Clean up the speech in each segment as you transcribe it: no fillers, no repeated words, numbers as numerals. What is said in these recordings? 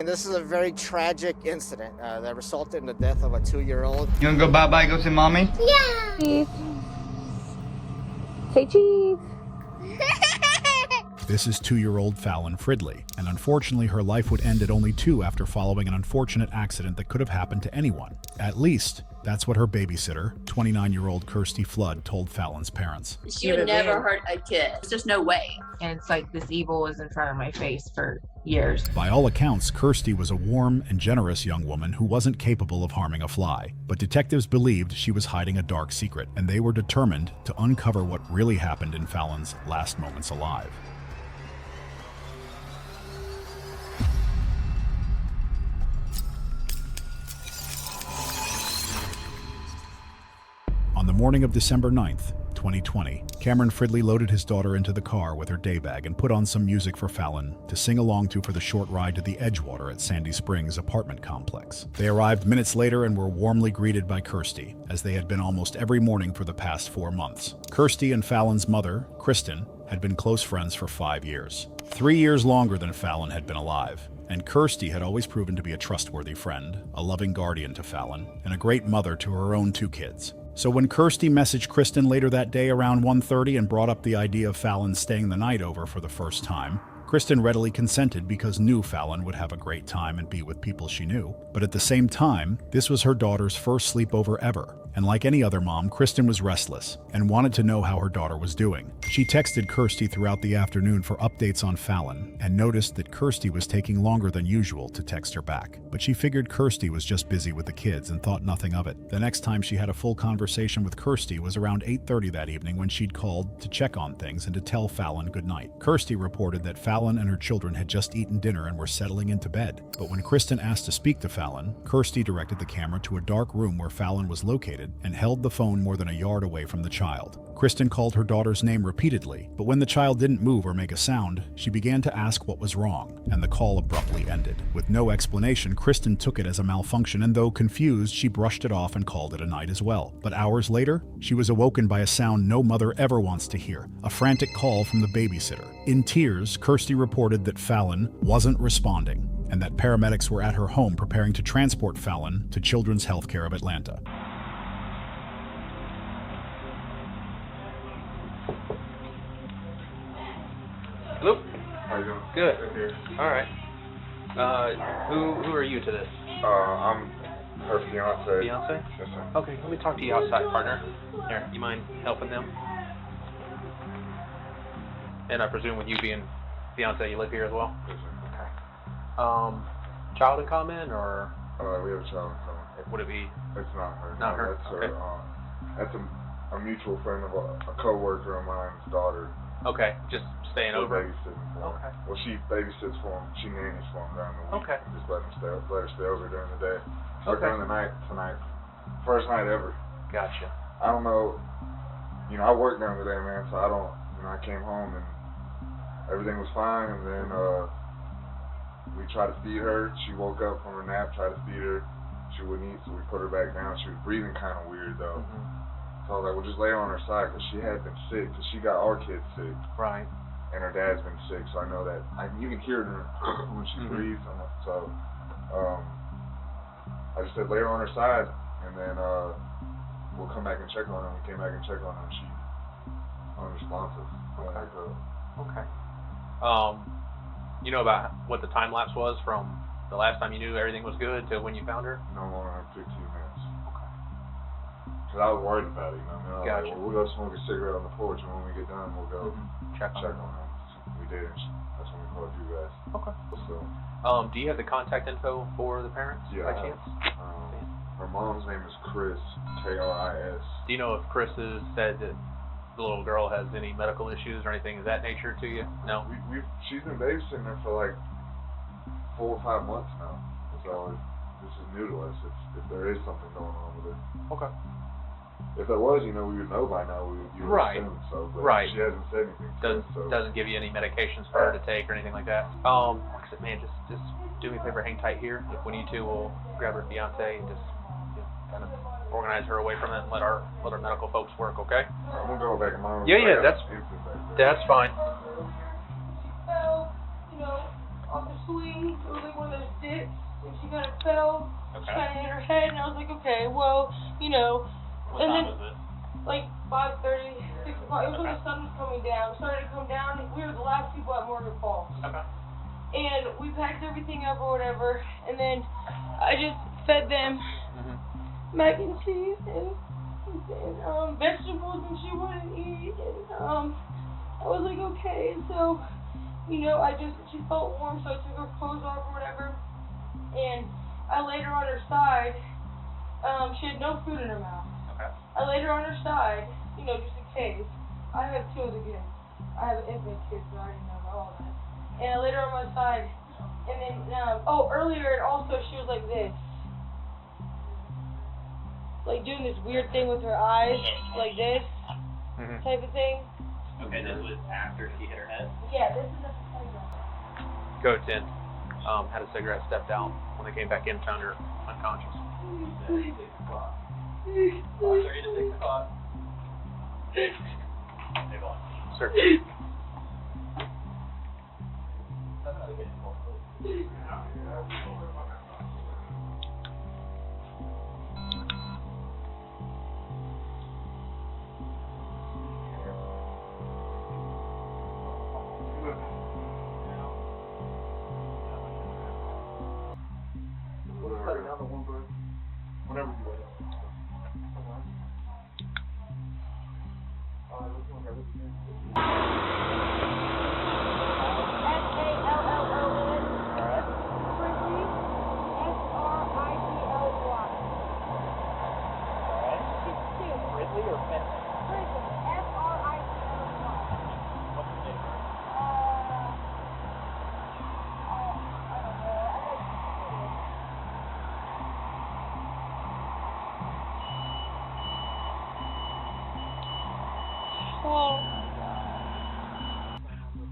And this is a very tragic incident that resulted in the death of a 2-year-old. You wanna go bye-bye, go see mommy? Yeah! Chief. Say cheese. This is 2-year-old Fallon Fridley, and unfortunately her life would end at only 2 after following an unfortunate accident that could have happened to anyone. At least, that's what her babysitter, 29-year-old Kirsty Flood, told Fallon's parents. She would never hurt a kid. There's just no way. And it's like this evil was in front of my face for years. By all accounts, Kirsty was a warm and generous young woman who wasn't capable of harming a fly. But detectives believed she was hiding a dark secret, and they were determined to uncover what really happened in Fallon's last moments alive. On the morning of December 9th, 2020, Cameron Fridley loaded his daughter into the car with her day bag and put on some music for Fallon to sing along to for the short ride to the Edgewater at Sandy Springs apartment complex. They arrived minutes later and were warmly greeted by Kirsty, as they had been almost every morning for the past 4 months. Kirsty and Fallon's mother, Kristen, had been close friends for 5 years. 3 years longer than Fallon had been alive. And Kirsty had always proven to be a trustworthy friend, a loving guardian to Fallon, and a great mother to her own 2 kids. So when Kirsty messaged Kristen later that day around 1:30 and brought up the idea of Fallon staying the night over for the first time, Kristen readily consented because knew Fallon would have a great time and be with people she knew. But at the same time, this was her daughter's first sleepover ever. And like any other mom, Kristen was restless and wanted to know how her daughter was doing. She texted Kirsty throughout the afternoon for updates on Fallon and noticed that Kirsty was taking longer than usual to text her back. But she figured Kirsty was just busy with the kids and thought nothing of it. The next time she had a full conversation with Kirsty was around 8:30 that evening when she'd called to check on things and to tell Fallon goodnight. Kirsty reported that Fallon and her children had just eaten dinner and were settling into bed. But when Kristen asked to speak to Fallon, Kirsty directed the camera to a dark room where Fallon was located and held the phone more than a yard away from the child. Kristen called her daughter's name repeatedly, but when the child didn't move or make a sound, she began to ask what was wrong, and the call abruptly ended. With no explanation, Kristen took it as a malfunction, and though confused, she brushed it off and called it a night as well. But hours later, she was awoken by a sound no mother ever wants to hear, a frantic call from the babysitter. In tears, Kirsty reported that Fallon wasn't responding, and that paramedics were at her home preparing to transport Fallon to Children's Healthcare of Atlanta. Hello? How you doing? Good. Good here. All right. Who are you to this? I'm her fiance. Fiance? Yes, sir. Okay, let me talk to you outside, partner. Here, you mind helping them? And I presume with you being fiance, you live here as well? Yes, sir. Okay. Child in common, or We have a child in common. would it be? It's not her. Not No, her? That's Okay. her. That's a mutual friend of a co-worker of mine's daughter. Okay, just staying We're over. babysitting for him. Okay. Well, she babysits for him. She nannies for him during the week. Okay. Just let her stay over during the day. So Okay. during the night tonight, first night ever. Gotcha. I don't know. I worked during the day, man. So I don't. I came home and everything was fine, and then we tried to feed her. She woke up from her nap, tried to feed her. She wouldn't eat, so we put her back down. She was breathing kind of weird, though. So I was like, well, just lay her on her side, because she had been sick, because she got our kids sick. Right. And her dad's been sick, so I know that. You can hear her when she breathes. So I just said, lay her on her side, and then we'll come back and check on her. We came back and checked on her, and she unresponsive. Okay. You know about what the time lapse was from the last time you knew everything was good to when you found her? No more than 15 minutes. Okay. Because I was worried about it, I was Gotcha. like, well, we'll go smoke a cigarette on the porch, and when we get done, we'll go Check check on her. We did, and that's when we called you guys. Okay. So, Do you have the contact info for the parents Yeah, by I have. chance? her mom's name is Chris, K-R-I-S. Do you know if Chris has said that the little girl has any medical issues or anything of that nature to you? No? She's been babysitting her for like 4 or 5 months now. So this is new to us. If there is something going on with it. Okay. If there was, we would know by now. You would Right. assume so. But Right. she hasn't said anything. Doesn't give you any medications for her to take or anything like that. Like I said, man, just do me a favor, hang tight here. If we need to, we'll grab her fiance and just kind of organize her away from it and let our medical folks work. Okay? I'm gonna go back in my room. Yeah, that's fine. On the swing, it was like one of those sticks. kind of fell. She kind of hit her head, and I was like, okay, well, you know. What time was it? Like 5:30, 6 o'clock. It was when the sun was coming down. It started to come down. We were the last people at Morgan Falls. Okay. And we packed everything up or whatever, and then I just fed them mac and cheese and vegetables, and she wouldn't eat. And I was like, okay. And so, you know, she felt warm, so I took her clothes off or whatever, and I laid her on her side. She had no food in her mouth. Okay. I laid her on her side, you know, just in case. I have two of the kids. I have an infant kid, so I didn't know about all that. And I laid her on my side, and then, earlier, also, she was like this. Like, doing this weird thing with her eyes, like this, type of thing. Okay, this was after she hit her head? Yeah, this is at the playground. Coach in, had a cigarette, stepped out. When they came back in, found her unconscious. 6 o'clock. 30 to 6 o'clock. Sir. Whenever you want.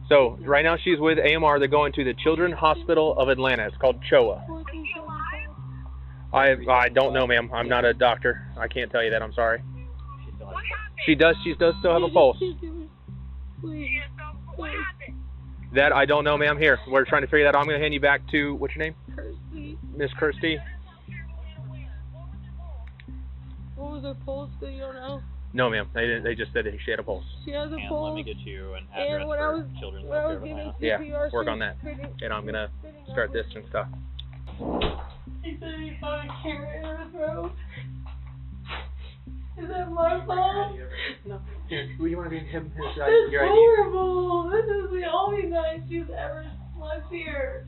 So right now she's with AMR. They're going to the Children's Hospital of Atlanta. It's called CHOA. I don't know, ma'am. I'm not a doctor. I can't tell you that. I'm sorry. She does still have a pulse. That I don't know, ma'am. Here, we're trying to figure that out. I'm going to hand you back to, what's your name? Kirsty. Miss Kirsty. What was her pulse? Do you don't know? No, ma'am. They just said that she had a pulse. She has a And pulse. let me get you an address And when I was for Children's when I was Hospital of giving Atlanta. CPR, Work on that. And I'm going to start this and stuff. He said he found a carrot in her throat. Is that my fault? No. Here, you want to be him? This is horrible. This is the only night she's ever slept here.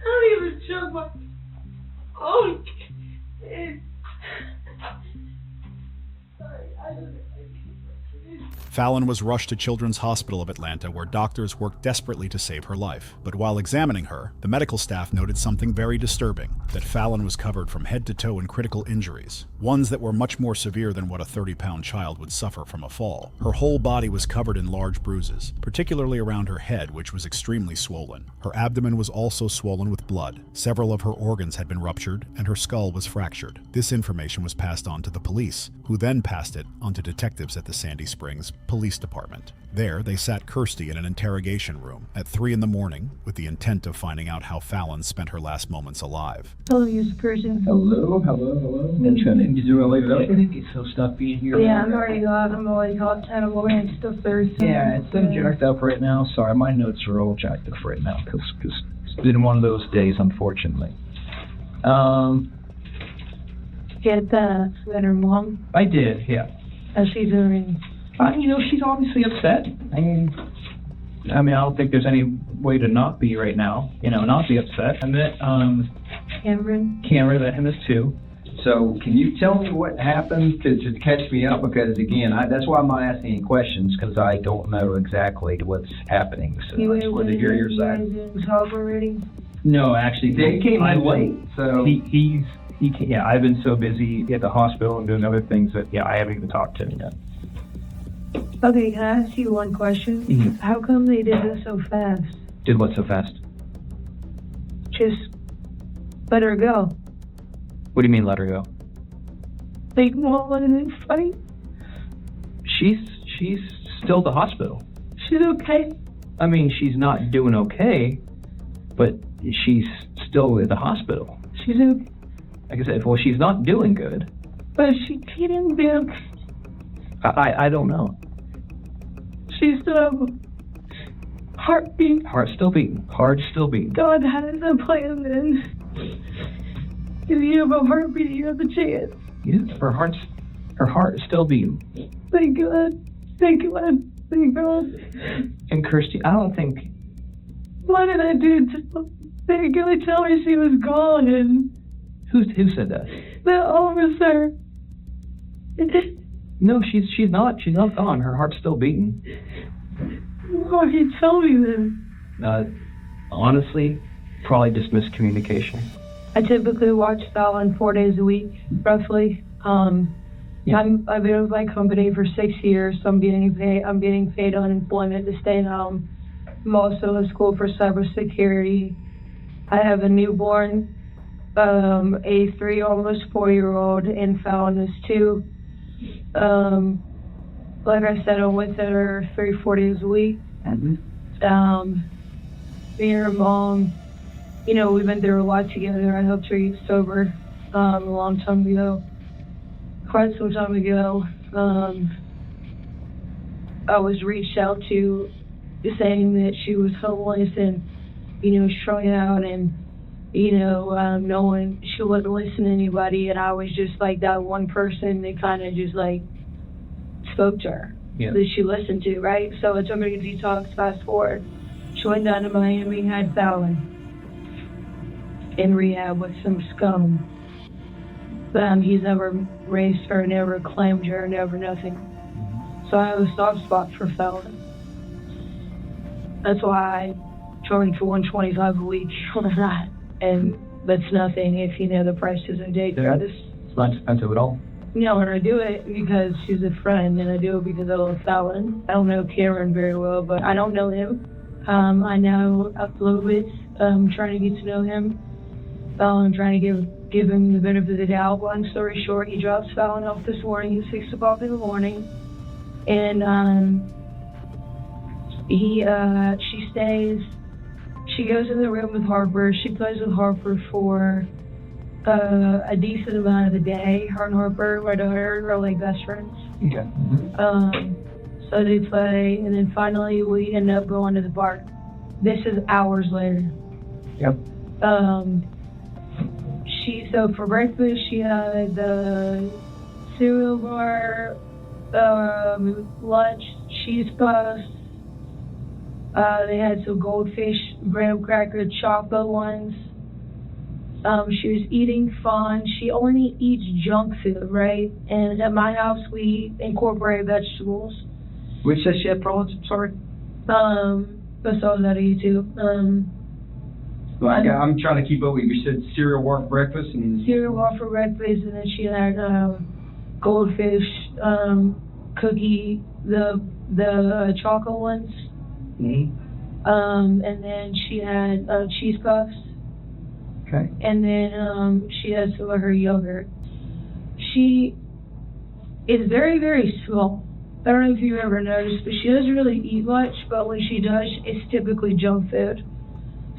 I don't even choke my own kid. Sorry, I just. Fallon was rushed to Children's Hospital of Atlanta, where doctors worked desperately to save her life. But while examining her, the medical staff noted something very disturbing, that Fallon was covered from head to toe in critical injuries, ones that were much more severe than what a 30-pound child would suffer from a fall. Her whole body was covered in large bruises, particularly around her head, which was extremely swollen. Her abdomen was also swollen with blood. Several of her organs had been ruptured, and her skull was fractured. This information was passed on to the police, who then passed it on to detectives at the Sandy Springs Police Department. There, they sat Kirsty in an interrogation room at 3 a.m. with the intent of finding out how Fallon spent her last moments alive. Hello, Mr. Person. Hello. That's good. You doing late up? It's so stuffy in here. Yeah, I'm already off. I'm already hot, and I'm going to Thursday. Yeah, it's been jacked up right now. Sorry, my notes are all jacked up right now because it's been one of those days, unfortunately. Get met her mom. I did, yeah. How's she doing? She's obviously upset. I mean, I don't think there's any way to not be right now. Not be upset. I met Cameron, that him is too. So can you tell me what happened to catch me up? Because again, that's why I'm not asking any questions, because I don't know exactly what's happening. So I just wanted to hear your side. You guys in talk already? No, actually, they came in late. So I've been so busy at the hospital and doing other things that I haven't even talked to him yet. Okay, can I ask you one question? Mm-hmm. How come they did this so fast? Did what so fast? Just let her go. What do you mean let her go? Like, well, wasn't it funny? She's still at the hospital. She's okay. I mean, she's not doing okay, But she's still at the hospital. She's in, Like I said, well, she's not doing good. but she didn't be. I don't know. She's heartbeat. Heart's still beating. Heart's still beating. God has a plan then. If you have a heartbeat, you have a chance. Yeah, her heart is still beating. Thank God. Thank God. Thank God. And Kirsty, I don't think. What did I do? They were going to tell me she was gone, and Who said that? the officer. No, she's not. She's not gone. Her heart's still beating. Why did you tell me then? Honestly, probably just miscommunication. I typically watch Fallon 4 days a week, roughly. Yeah. I've been with my company for 6 years, so I'm getting paid unemployment to stay home. I'm also in school for cybersecurity. I have a newborn, a 3, almost 4-year-old, and Fallon is 2. Like I said, I'm with her 3-4 days a week. Mm-hmm. Me and her mom, you know, we've been through a lot together. I helped her get sober a long time ago. Quite some time ago. I was reached out to saying that she was homeless and, you know, strung out and, you know, no one, she wouldn't listen to anybody, and I was just like that one person that kind of just like spoke to her, that she listened to, right? So I took her to detox. Fast forward, she went down to Miami, had Fallon in rehab with some scum. He's never raised her, never claimed her, never nothing. So I have a soft spot for Fallon. That's why I charge for $125 a week on that. And that's nothing if you know the price isn't daycare. It's not expensive at all. No, and I do it because she's a friend, and I do it because I love Fallon. I don't know Cameron very well, but I don't know him. I know a little bit. I'm trying to get to know him. I'm trying to give him the benefit of the doubt. Long story short, he drops Fallon off this morning. It's 6 o'clock in the morning, and she stays. She goes in the room with Harper. She plays with Harper for a decent amount of the day. Her and Harper, my daughter, are like best friends. Okay. So they play, and then finally we end up going to the park. This is hours later. Yep. So for breakfast she had the cereal bar, lunch, cheese puffs. They had some goldfish, graham cracker, chocolate ones. She was eating fine. She only eats junk food, right? And at my house, we incorporate vegetables. Which says she had problems? Sorry. I saw that on YouTube. I'm trying to keep up with you. You said cereal bar for breakfast and cereal bar for breakfast, and then she had goldfish, cookie, the chocolate ones. Mm-hmm. And then she had cheese puffs. Okay. And then she had some of her yogurt. She is very, very small. I don't know if you've ever noticed, but she doesn't really eat much, but when she does, it's typically junk food.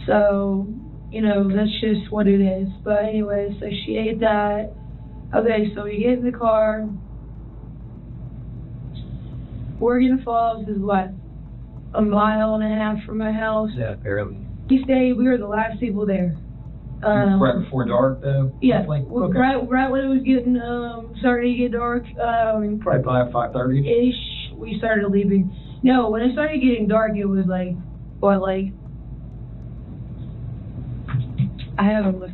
So, you know, that's just what it is. But anyway, so she ate that. Okay, so we get in the car. Oregon Falls is what? A mile and a half from my house. Yeah, barely. We were the last people there. Right before dark, though? Yeah, Okay. right when it was getting, starting to get dark. Probably by 5:30? Ish, we started leaving. No, when it started getting dark, it was like, I have my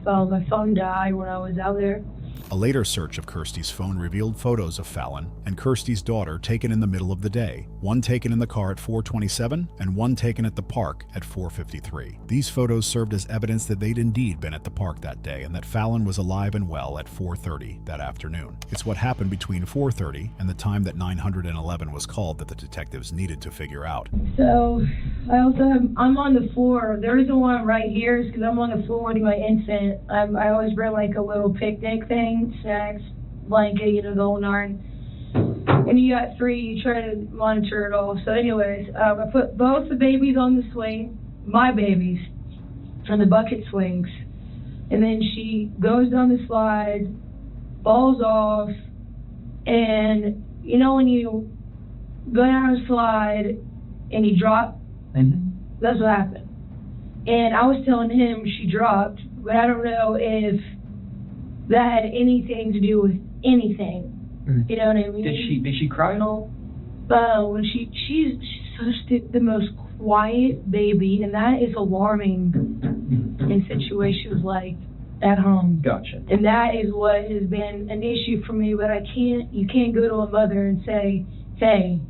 phone died when I was out there. A later search of Kirsty's phone revealed photos of Fallon and Kirsty's daughter taken in the middle of the day, one taken in the car at 4:27 and one taken at the park at 4:53. These photos served as evidence that they'd indeed been at the park that day and that Fallon was alive and well at 4:30 that afternoon. It's what happened between 4:30 and the time that 911 was called that the detectives needed to figure out. So, I'm on the floor. The reason why I'm right here is because I'm on the floor with my infant. I always bring like a little picnic thing. Snacks, blanket, you know, the whole nine. And you got 3, you try to monitor it all. So anyways, I put both the babies on the swing, my babies. and the bucket swings. And then she goes down the slide, falls off, and you know when you go down a slide and you drop? That's what happened. And I was telling him she dropped, but I don't know if that had anything to do with anything. You know what I mean? Did she cry at all? When she's such the most quiet baby, and that is alarming in situations like at home. Gotcha. And that is what has been an issue for me. But you can't go to a mother and say, hey,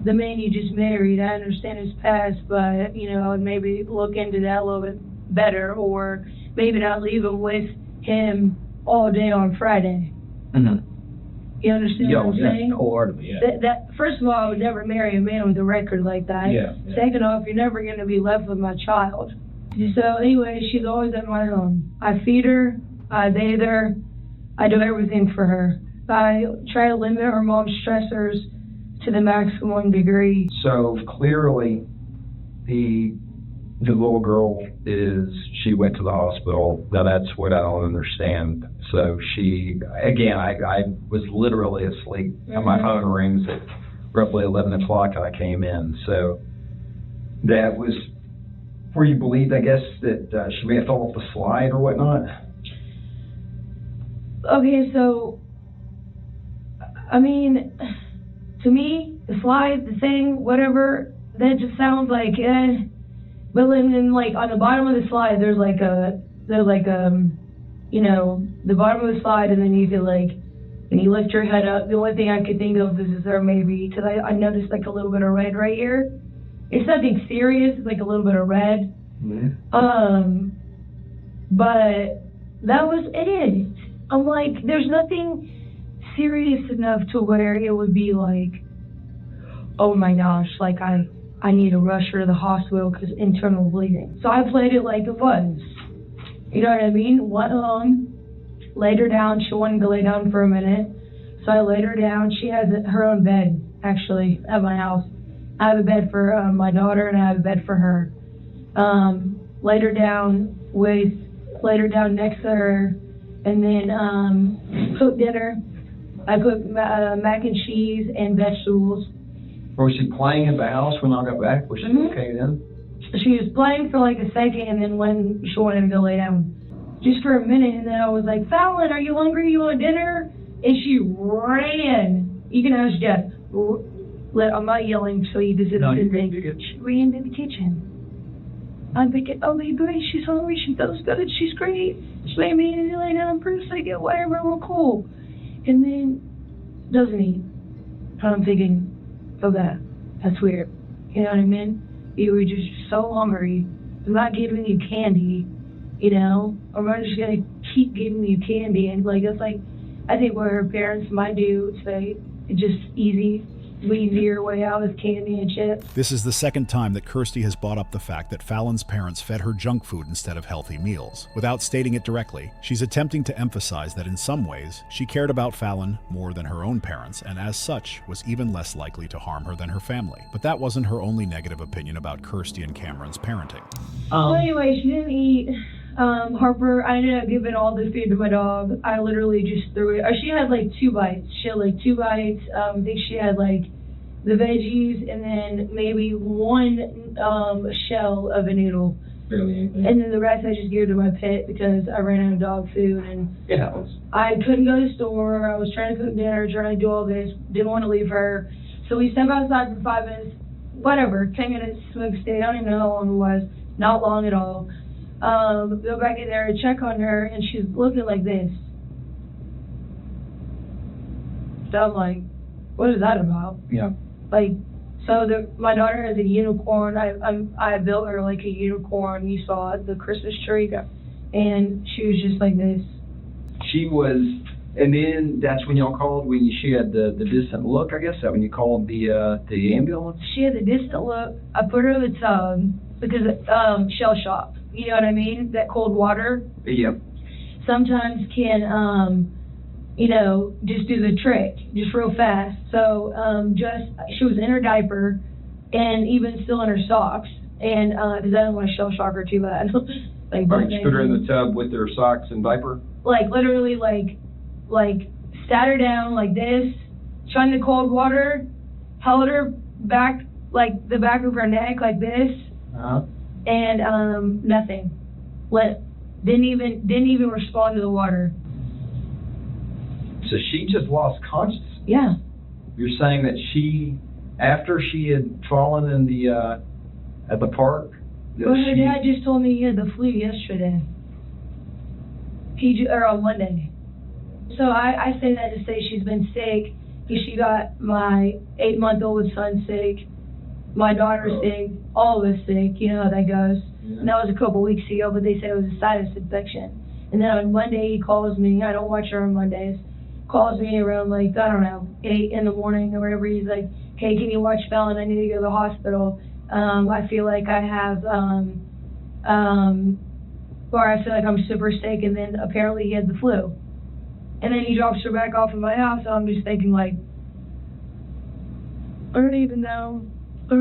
the man you just married, I understand his past, but you know, maybe look into that a little bit better, or maybe not leave him with him all day on Friday. You understand what I'm saying? Wholeheartedly, yeah. That first of all, I would never marry a man with a record like that. Yeah. Second off, you're never going to be left with my child. So anyway, she's always at my home. I feed her, I bathe her, I do everything for her. I try to limit her mom's stressors to the maximum degree. So clearly, the little girl she went to the hospital. Now that's what I don't understand. So I was literally asleep, and my phone rings at roughly 11 o'clock, and I came in. So that was where you believed, I guess, that she may have fell off the slide or whatnot? Okay, so, I mean, to me, the slide, the thing, whatever, that just sounds like, but then, like, on the bottom of the slide, there's you know, the bottom of the slide, and then you could, like, when you lift your head up, the only thing I could think of is there maybe, because I noticed, like, a little bit of red right here. It's nothing serious, it's like a little bit of red. But that was it. I'm like, there's nothing serious enough to where it would be like, oh my gosh, like I need to rush her to the hospital because internal bleeding. So I played it like it was. You know what I mean? Went home, laid her down. She wanted to lay down for a minute. So I laid her down. She has her own bed, actually, at my house. I have a bed for my daughter, and I have a bed for her. Laid her down next to her, and then cooked dinner. I cooked mac and cheese and vegetables. Was she playing at the house when I got back? Was she okay then? She was playing for like a second, and then when she wanted to go lay down, just for a minute, and then I was like, Fallon, are you hungry? You want dinner? And she ran. You can ask Jeff. I'm not yelling, so you just didn't think. She ran to the kitchen. I'm thinking, oh, baby, she's hungry. She feels good. She's great. She made me lay down for a second. Whatever, we're cool. And then doesn't eat. I'm thinking, oh, that's weird. You know what I mean? You were just so hungry. I'm not giving you candy, you know? Or I'm just going to keep giving you candy. And, like, it's like, I think what her parents might do is say, it's just easy. Easier way out with candy and chips. This is the second time that Kirsty has brought up the fact that Fallon's parents fed her junk food instead of healthy meals. Without stating it directly, she's attempting to emphasize that in some ways, she cared about Fallon more than her own parents, and as such, was even less likely to harm her than her family. But that wasn't her only negative opinion about Kirsty and Cameron's parenting. Well, anyway, she didn't eat. Harper, I ended up giving all the food to my dog. I literally just threw it. She had like 2 bites. She had like 2 bites. I think she had like the veggies and then maybe 1 shell of a noodle. Really? And then the rest I just gave to my pet because I ran out of dog food and I couldn't go to the store. I was trying to cook dinner, trying to do all this. Didn't want to leave her. So we stepped outside for 5 minutes. Whatever, 10 minutes, smoke stay. I don't even know how long it was. Not long at all. Go back in there and check on her, and she's looking like this. So I'm like, what is that about? Yeah. Like, so my daughter has a unicorn. I built her like a unicorn. You saw it, the Christmas tree. Yeah. And she was just like this. She was, and then that's when y'all called, when she had the distant look, I guess, that when you called the ambulance? She had the distant look. I put her in the tub because shell shock. You know what I mean? That cold water. Yep. Sometimes can, just do the trick, just real fast. So, she was in her diaper and even still in her socks. And, cause I don't want to shell shock her too bad. Like, Right, you put her in the tub with her socks and diaper? like literally like sat her down like this, shined the cold water, held her back, like the back of her neck like this, and nothing. Didn't even respond to the water. So she just lost consciousness? Yeah. You're saying that after she had fallen in the, at the park? Well, her dad just told me he had the flu yesterday. Or on Monday. So I say that to say she's been sick. She got my 8-month-old son sick, my daughter sick, all of us sick. You know how that goes. Yeah. And that was a couple weeks ago, but they said it was a sinus infection. And then on Monday he calls me. I don't watch her on Mondays. Calls me around like, I don't know, 8 in the morning or whatever. He's like, "Hey, can you watch Fallon? I need to go to the hospital. I feel like I have, or I feel like I'm super sick." And then apparently he had the flu. And then he drops her back off at my house, so I'm just thinking like, I don't even know. Do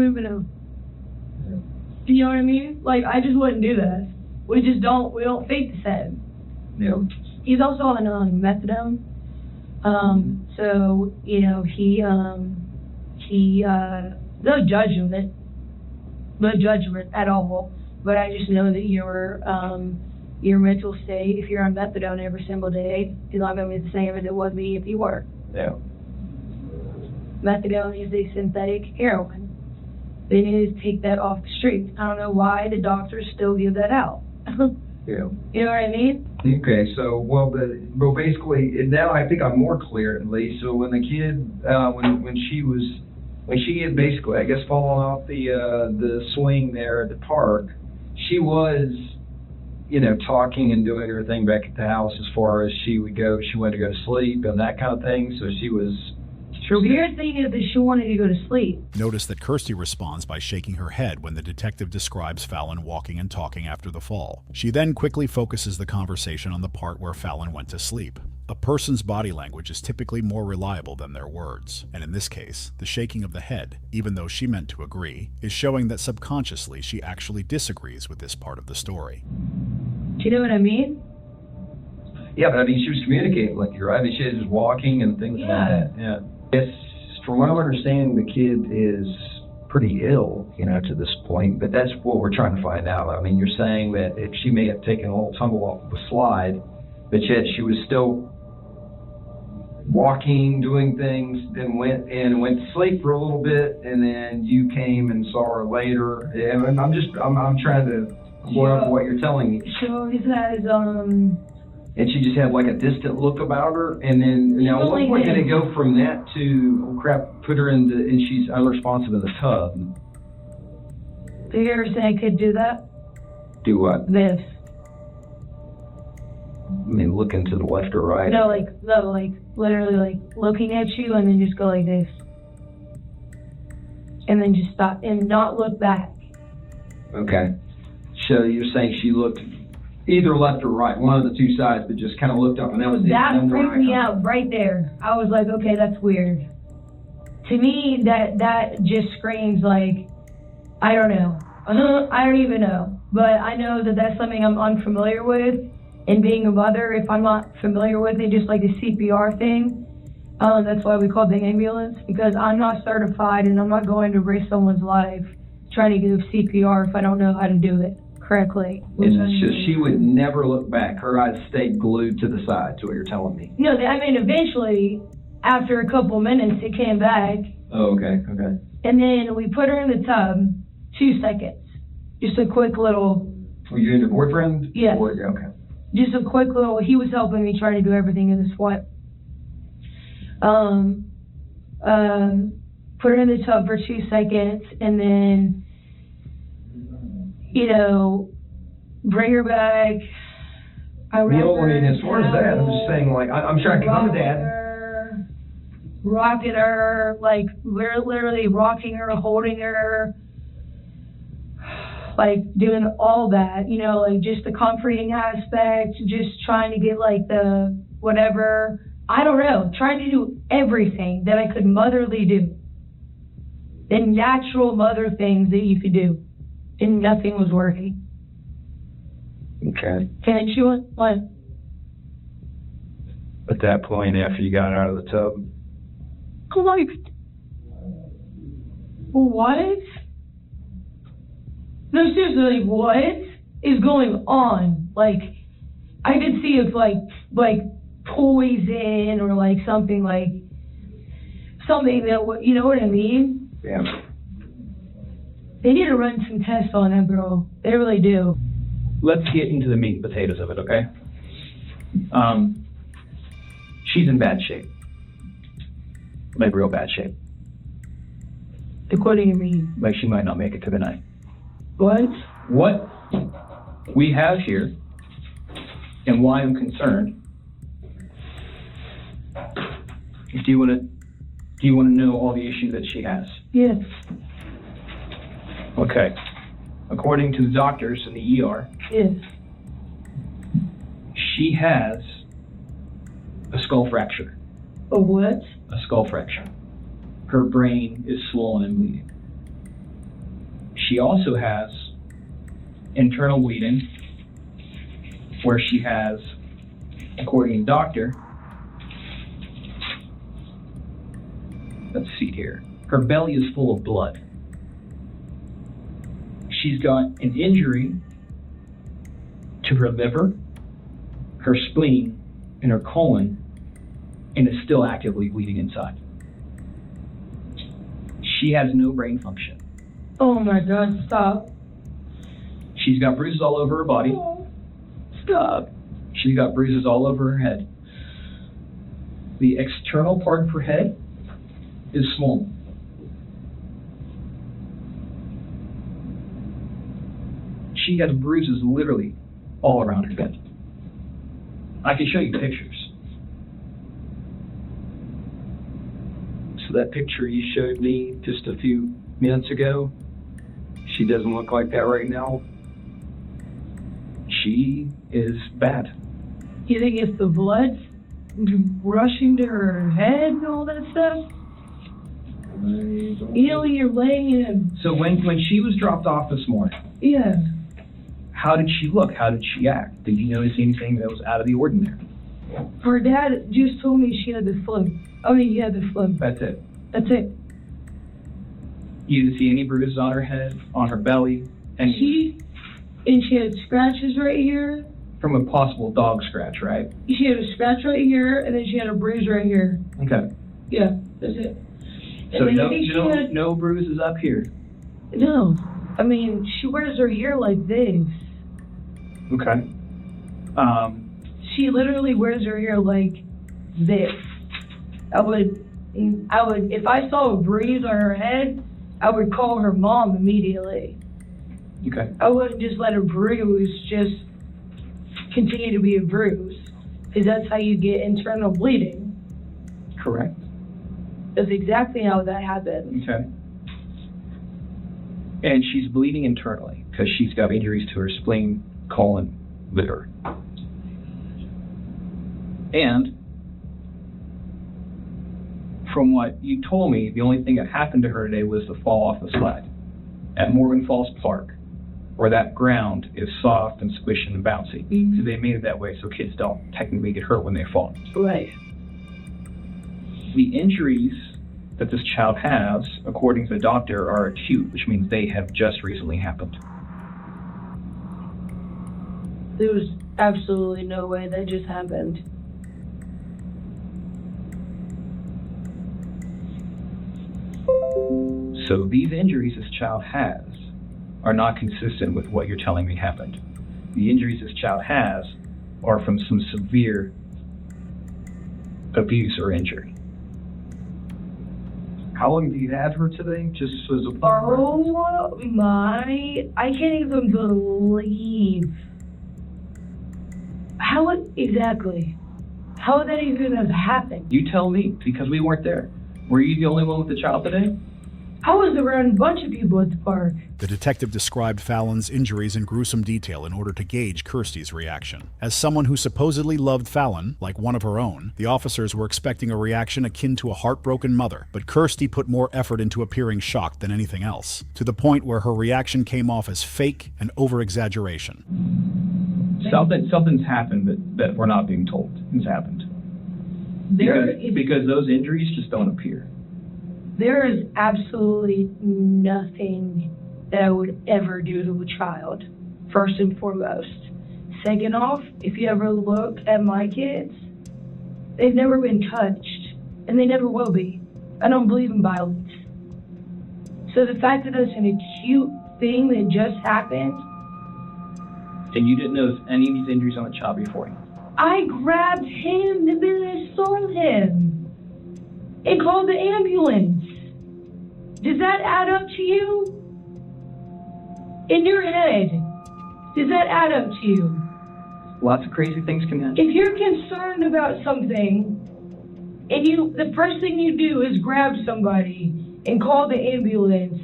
you know what I mean? Like, I just wouldn't do that. We don't think the same. Yeah. He's also on methadone. So, you know, he no judgment at all, but I just know that your mental state, if you're on methadone every single day, is not going to be the same as it would be if you were. Yeah. Methadone is a synthetic heroin. They need to take that off the street. I don't know why the doctors still give that out. Yeah. You know what I mean? Okay, so, well, basically, now I think I'm more clear, at least. So when the kid, when she had basically, I guess, fallen off the swing there at the park, she was, you know, talking and doing her thing back at the house as far as she went to go to sleep and that kind of thing. So she was... The weird thing is that she wanted to go to sleep. Notice that Kirsty responds by shaking her head when the detective describes Fallon walking and talking after the fall. She then quickly focuses the conversation on the part where Fallon went to sleep. A person's body language is typically more reliable than their words, and in this case, the shaking of the head, even though she meant to agree, is showing that subconsciously she actually disagrees with this part of the story. Do you know what I mean? Yeah, but I mean, she was communicating with you, right? I mean, she was just walking and things like that. Yeah. Yes, from what I'm understanding, the kid is pretty ill, you know, to this point, but that's what we're trying to find out. I mean, you're saying that if she may have taken a little tumble off the slide, but yet she was still walking, doing things, then went to sleep for a little bit, and then you came and saw her later. And I'm trying to boil up what you're telling me. So he says, and she just had like a distant look about her, and then now at what point did it go from that to, oh crap, put her in and she's unresponsive in the tub? Did you ever say I could do that? Do what? This. I mean, looking to the left or right? No, like literally like looking at you and then just go like this. And then just stop and not look back. Okay. So you're saying she looked either left or right, one of the two sides, but just kind of looked up and that was it. That freaked me out right there. I was like, okay, that's weird. To me, that just screams like, I don't know. I don't even know. But I know that that's something I'm unfamiliar with. And being a mother, if I'm not familiar with it, just like the CPR thing, that's why we call the ambulance, because I'm not certified and I'm not going to risk someone's life trying to give CPR if I don't know how to do it correctly. And so she would never look back. Her eyes stayed glued to the side, to what you're telling me. No, I mean, eventually, after a couple minutes, it came back. Oh, okay. And then we put her in the tub, 2 seconds. Just a quick little... Were you and your boyfriend? Yes. Okay. Just a quick little... He was helping me try to do everything in the SWAT. Put her in the tub for 2 seconds, and then... you know, bring her back. I mean, as far as that, I'm just saying, like, I'm sure I'm a dad. Rocking her, like, we're literally rocking her, holding her, like, doing all that, you know, like, just the comforting aspect, just trying to get, like, the whatever, I don't know, trying to do everything that I could motherly do. The natural mother things that you could do. and nothing was working. Okay. And she went, what? At that point, after you got out of the tub, I'm like, what? No, seriously, like, what is going on? Like, I could see if like poison or like something that, you know what I mean? yeah. They need to run some tests on that girl. They really do. Let's get into the meat and potatoes of it, okay? She's in bad shape. Like real bad shape. Like, what do you mean? Like she might not make it to the night. What? What we have here, and why I'm concerned, is do you want to know all the issues that she has? Yes. Okay. According to the doctors in the ER, Yes. she has a skull fracture. A what? A skull fracture. Her brain is swollen and bleeding. She also has internal bleeding, where she has, according to the doctor, let's see here, her belly is full of blood. She's got an injury to her liver, her spleen, and her colon, and is still actively bleeding inside. She has no brain function. Oh my God, stop. She's got bruises all over her body. Stop. She's got bruises all over her head. The external part of her head is swollen. She has bruises literally all around her head. I can show you pictures. So that picture you showed me just a few minutes ago, she doesn't look like that right now. She is bad. You think it's the blood rushing to her head and all that stuff? You know, when you're laying in So when she was dropped off this morning, yeah. how did she look? How did she act? Did you notice anything that was out of the ordinary? Her dad just told me she had the flu. I mean, he had the flu. That's it. That's it. You didn't see any bruises on her head, on her belly, and She had scratches right here. from a possible dog scratch, right? She had a scratch right here, and then she had a bruise right here. Okay. Yeah, that's it. So And then I think she had, no bruises up here. no. I mean, she wears her hair like this. Okay. She literally wears her hair like this. I would, if I saw a bruise on her head, I would call her mom immediately. Okay. I wouldn't just let a bruise just continue to be a bruise, because that's how you get internal bleeding. Correct. That's exactly how that happened. Okay. And she's bleeding internally because she's got injuries to her spleen, colon, liver. And from what you told me, the only thing that happened to her today was the fall off the slide at Morgan Falls Park, where that ground is soft and squishy and bouncy. Mm-hmm. So they made it that way so kids don't technically get hurt when they fall. Right. The injuries that this child has, according to the doctor, are acute, which means they have just recently happened. There was absolutely no way that just happened. So these injuries this child has are not consistent with what you're telling me happened. The injuries this child has are from some severe abuse or injury. How long do you have her today? Just as a Oh my, I can't even believe. How exactly? How would that even have happened? You tell me, because we weren't there. Were you the only one with the child today? I was around a bunch of people at the park. The detective described Fallon's injuries in gruesome detail in order to gauge Kirsty's reaction. As someone who supposedly loved Fallon, like one of her own, the officers were expecting a reaction akin to a heartbroken mother, but Kirsty put more effort into appearing shocked than anything else, to the point where her reaction came off as fake and over-exaggeration. Something's happened that we're not being told has happened. Because those injuries just don't appear. There is absolutely nothing that I would ever do to a child, first and foremost. Second off, if you ever look at my kids, they've never been touched, and they never will be. I don't believe in violence. So the fact that it's an acute thing that just happened. And you didn't notice any of these injuries on the child before? I grabbed him the minute I saw him and called the ambulance. Does that add up to you? In your head, does that add up to you? Lots of crazy things can happen. If you're concerned about something and the first thing you do is grab somebody and call the ambulance,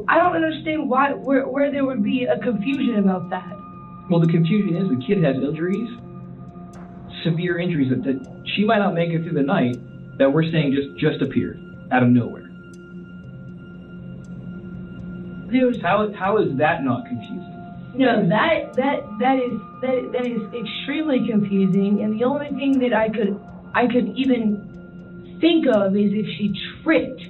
I don't understand where there would be a confusion about that. Well, the confusion is the kid has injuries, severe injuries that she might not make it through the night, that we're saying just appeared out of nowhere. How is that not confusing? No, that is extremely confusing, and the only thing that I could even think of is if she tripped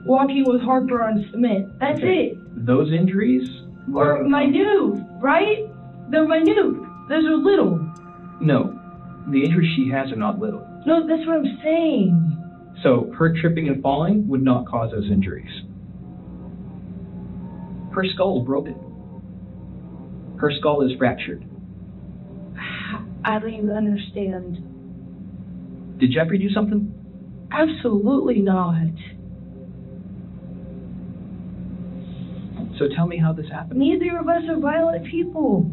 walking with Harper on cement. That's okay. it. Those injuries are minute, right? They're minute. Those are little. No, the injuries she has are not little. No, that's what I'm saying. So her tripping and falling would not cause those injuries. Her skull is broken. Her skull is fractured. I don't even understand. Did Jeffrey do something? Absolutely not. So tell me how this happened. Neither of us are violent people.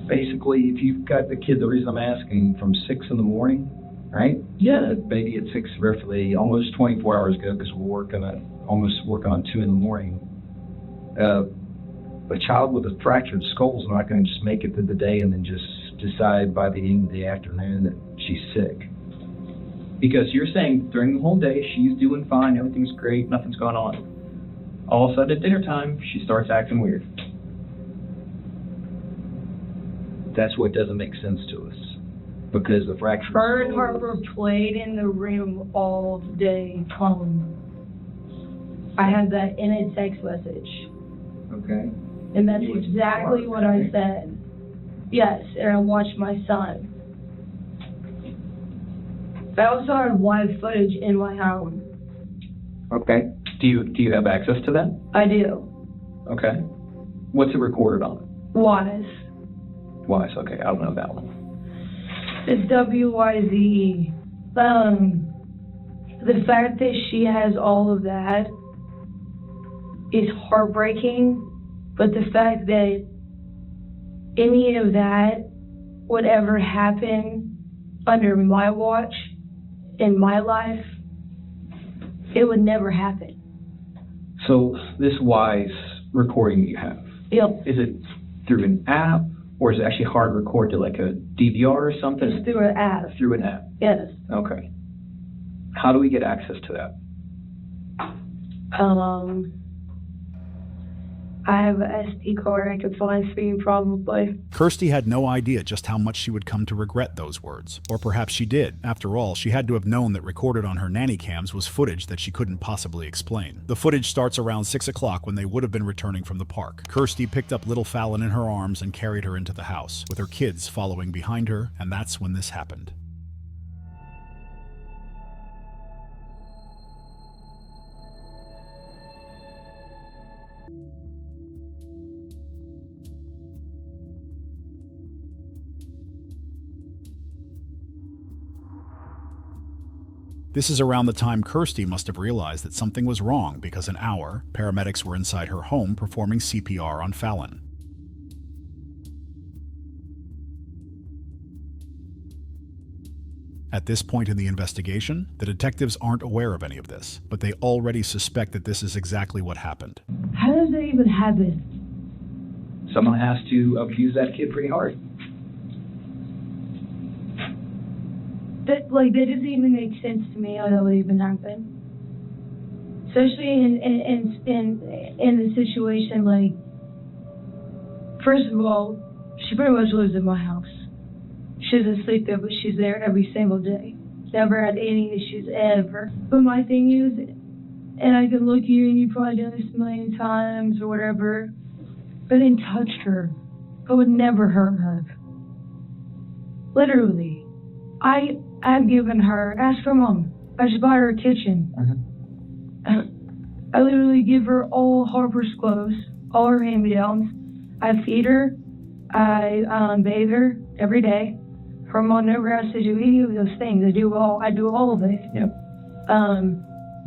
Basically, if you've got the kid, the reason I'm asking, from 6 in the morning, right? Yeah. Baby at 6, roughly, almost 24 hours ago, because we're working on 2 in the morning. A child with a fractured skull is not going to just make it through the day and then just decide by the end of the afternoon that she's sick. Because you're saying during the whole day, she's doing fine, everything's great, nothing's going on. All of a sudden at dinner time, she starts acting weird. That's what doesn't make sense to us. Because the fracture. Her and Harper played in the room all day long. I had that in a text message. Okay. And that's exactly what I said. Yes, and I watched my son. I also had live footage in my home. Okay. Do you have access to that? I do. Okay. What's it recorded on? Wise. Wise, okay, I don't know that one. It's WYZE. The fact that she has all of that is heartbreaking, but the fact that any of that would ever happen under my watch in my life, it would never happen. So this Wise recording you have, Yep. is it through an app, or is it actually hard to record to like a DVR or something? It's through an app. Through an app? Yes. Okay. How do we get access to that? I have an SD card I could find for you probably. Kirsty had no idea just how much she would come to regret those words. Or perhaps she did. After all, she had to have known that recorded on her nanny cams was footage that she couldn't possibly explain. The footage starts around 6 o'clock when they would have been returning from the park. Kirsty picked up little Fallon in her arms and carried her into the house, with her kids following behind her, and that's when this happened. This is around the time Kirsty must have realized that something was wrong because an hour, paramedics were inside her home performing CPR on Fallon. At this point in the investigation, the detectives aren't aware of any of this, but they already suspect that this is exactly what happened. How does that even happen? Someone has to abuse that kid pretty hard. That doesn't even make sense to me how that would even happen. Especially in the situation, like, first of all, she pretty much lives in my house. She doesn't sleep there, but she's there every single day. Never had any issues ever. But my thing is, and I can look at you and you've probably done this a million times or whatever, but I didn't touch her. I would never hurt her. Literally. I've given her, ask her mom, I just bought her a kitchen. I literally give her all Harper's clothes, all her hand-me-downs. I feed her, I bathe her every day. Her mom never has to do any of those things. I do all of it. Yep.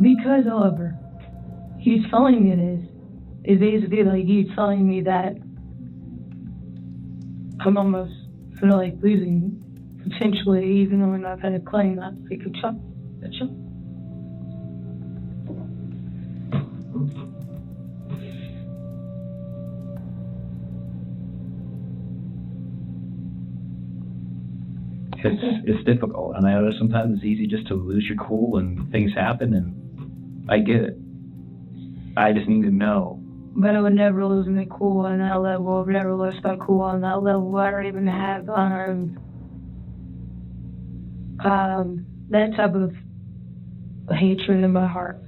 Because I love her. He's telling me this. It's basically like he's telling me that I'm almost sort of like losing potentially, even though I'm not going to claim that. Like a chump. It's difficult, and I know sometimes it's easy just to lose your cool and things happen, and I get it. I just need to know. But I would never lose my cool on that level. I would never lose my cool on that level. I don't even have that type of hatred in my heart.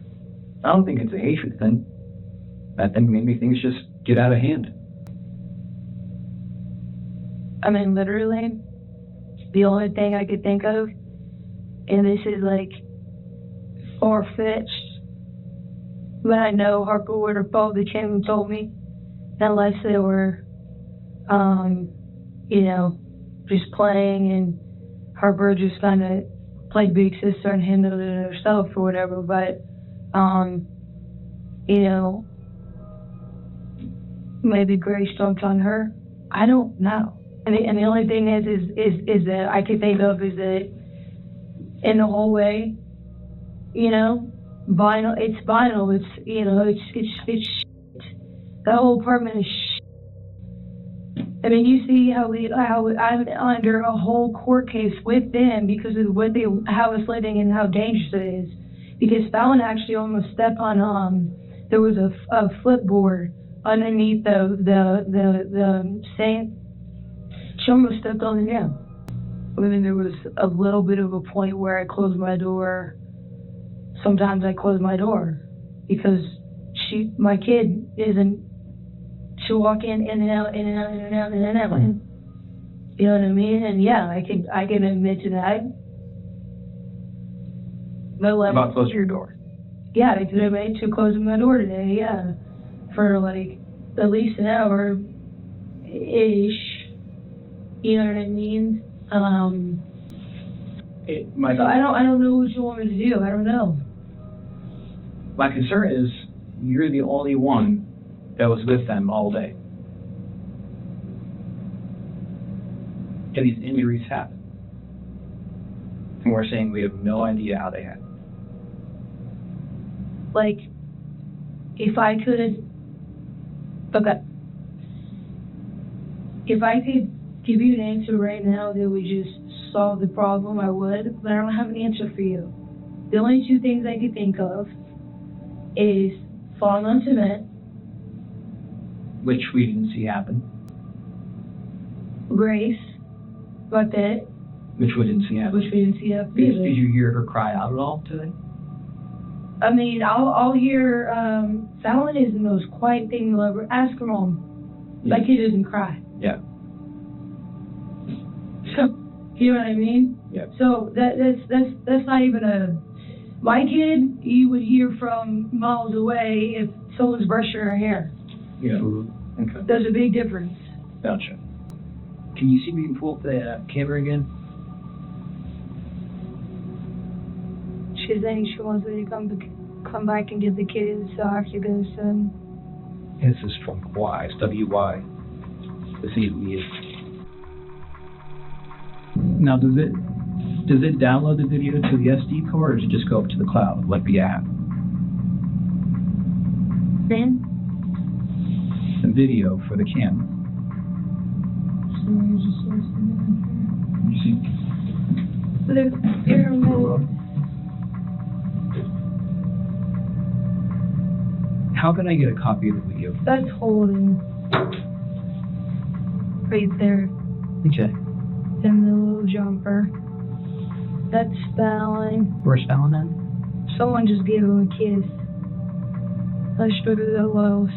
I don't think it's a hatred thing. I think maybe things just get out of hand. I mean, literally, the only thing I could think of, and this is like far-fetched, but I know Harper would have probably came and told me, unless they were, just playing and Harper just kind of played big sister and handled it herself or whatever, but, maybe Grace jumped on her. I don't know. And the only thing is that I can think of is that in the hallway, vinyl, it's vinyl, it's shit. The whole apartment is shit. I mean, you see how I'm under a whole court case with them because of how it's living and how dangerous it is. Because Fallon actually almost stepped on, there was a flipboard underneath the sink. She almost stepped on it down. I mean, there was a little bit of a point where I closed my door. Sometimes I close my door because my kid she'll walk in and out. You know what I mean? And yeah, I can admit to that. About closing your door? Yeah, I could admit to closing my door today, yeah. For like at least an hour-ish. You know what I mean? So I don't know what you want me to do. I don't know. My concern is you're the only one that was with them all day. And these injuries happen. And we're saying we have no idea how they happened. Like, if I could give you an answer right now that would just solve the problem, I would, but I don't have an answer for you. The only two things I could think of is falling on cement, which we didn't see happen. Grace, got that. Which we didn't see happen. Did you hear her cry out at all today? I mean, I'll hear, Fallon is the most quiet thing you'll ever ask her mom. Yeah. Like, he doesn't cry. Yeah. So, you know what I mean? Yeah. So that's not even my kid, you would hear from miles away if someone's brushing her hair. Yeah. Okay. There's a big difference. Gotcha. Can you see me pull up the camera again? She's saying she wants me to come back and get the kids after this. This is from Y. It's W-Y. This is weird. Now, does Does it download the video to the SD card, or does it just go up to the cloud, like the app? Then? The video for the camera. You see? There's pyramid. How can I get a copy of the video? That's holding. Right there. Okay. In the little jumper. That's Fallon. Where's Fallon then? Someone just gave him a kiss. Let's go to the lows.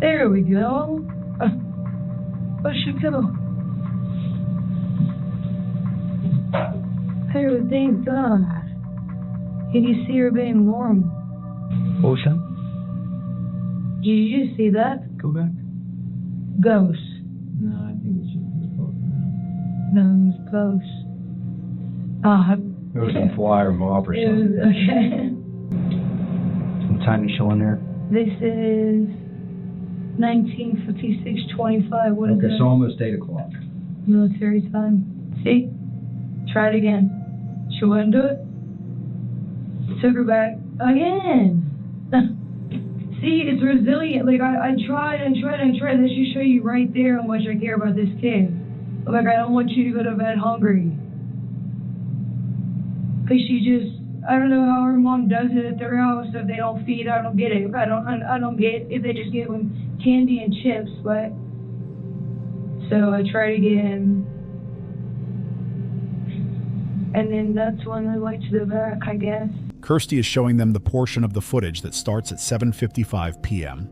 There we go. Where'd she go? Hey, thank God. Can you see her being warm? What was that? Did you see that? Go back. Ghost. No, I think it's just close. No, it was close. There was some flyer mob or It something. was, okay. Some time to show in there. This is 1956-25. What is Okay, that? so almost 8 o'clock. Military time. See? Try it again. She wouldn't do it. Took her back again. See, it's resilient. Like, I tried and tried and tried. That should show you right there how much I care about this kid. Like, I don't want you to go to bed hungry. Because she just, I don't know how her mom does it at their house if they don't feed. I don't get it. I don't get if they just give them candy and chips, but. So I tried again. And then that's when I went to the back, I guess. Kirsty is showing them the portion of the footage that starts at 7:55 p.m.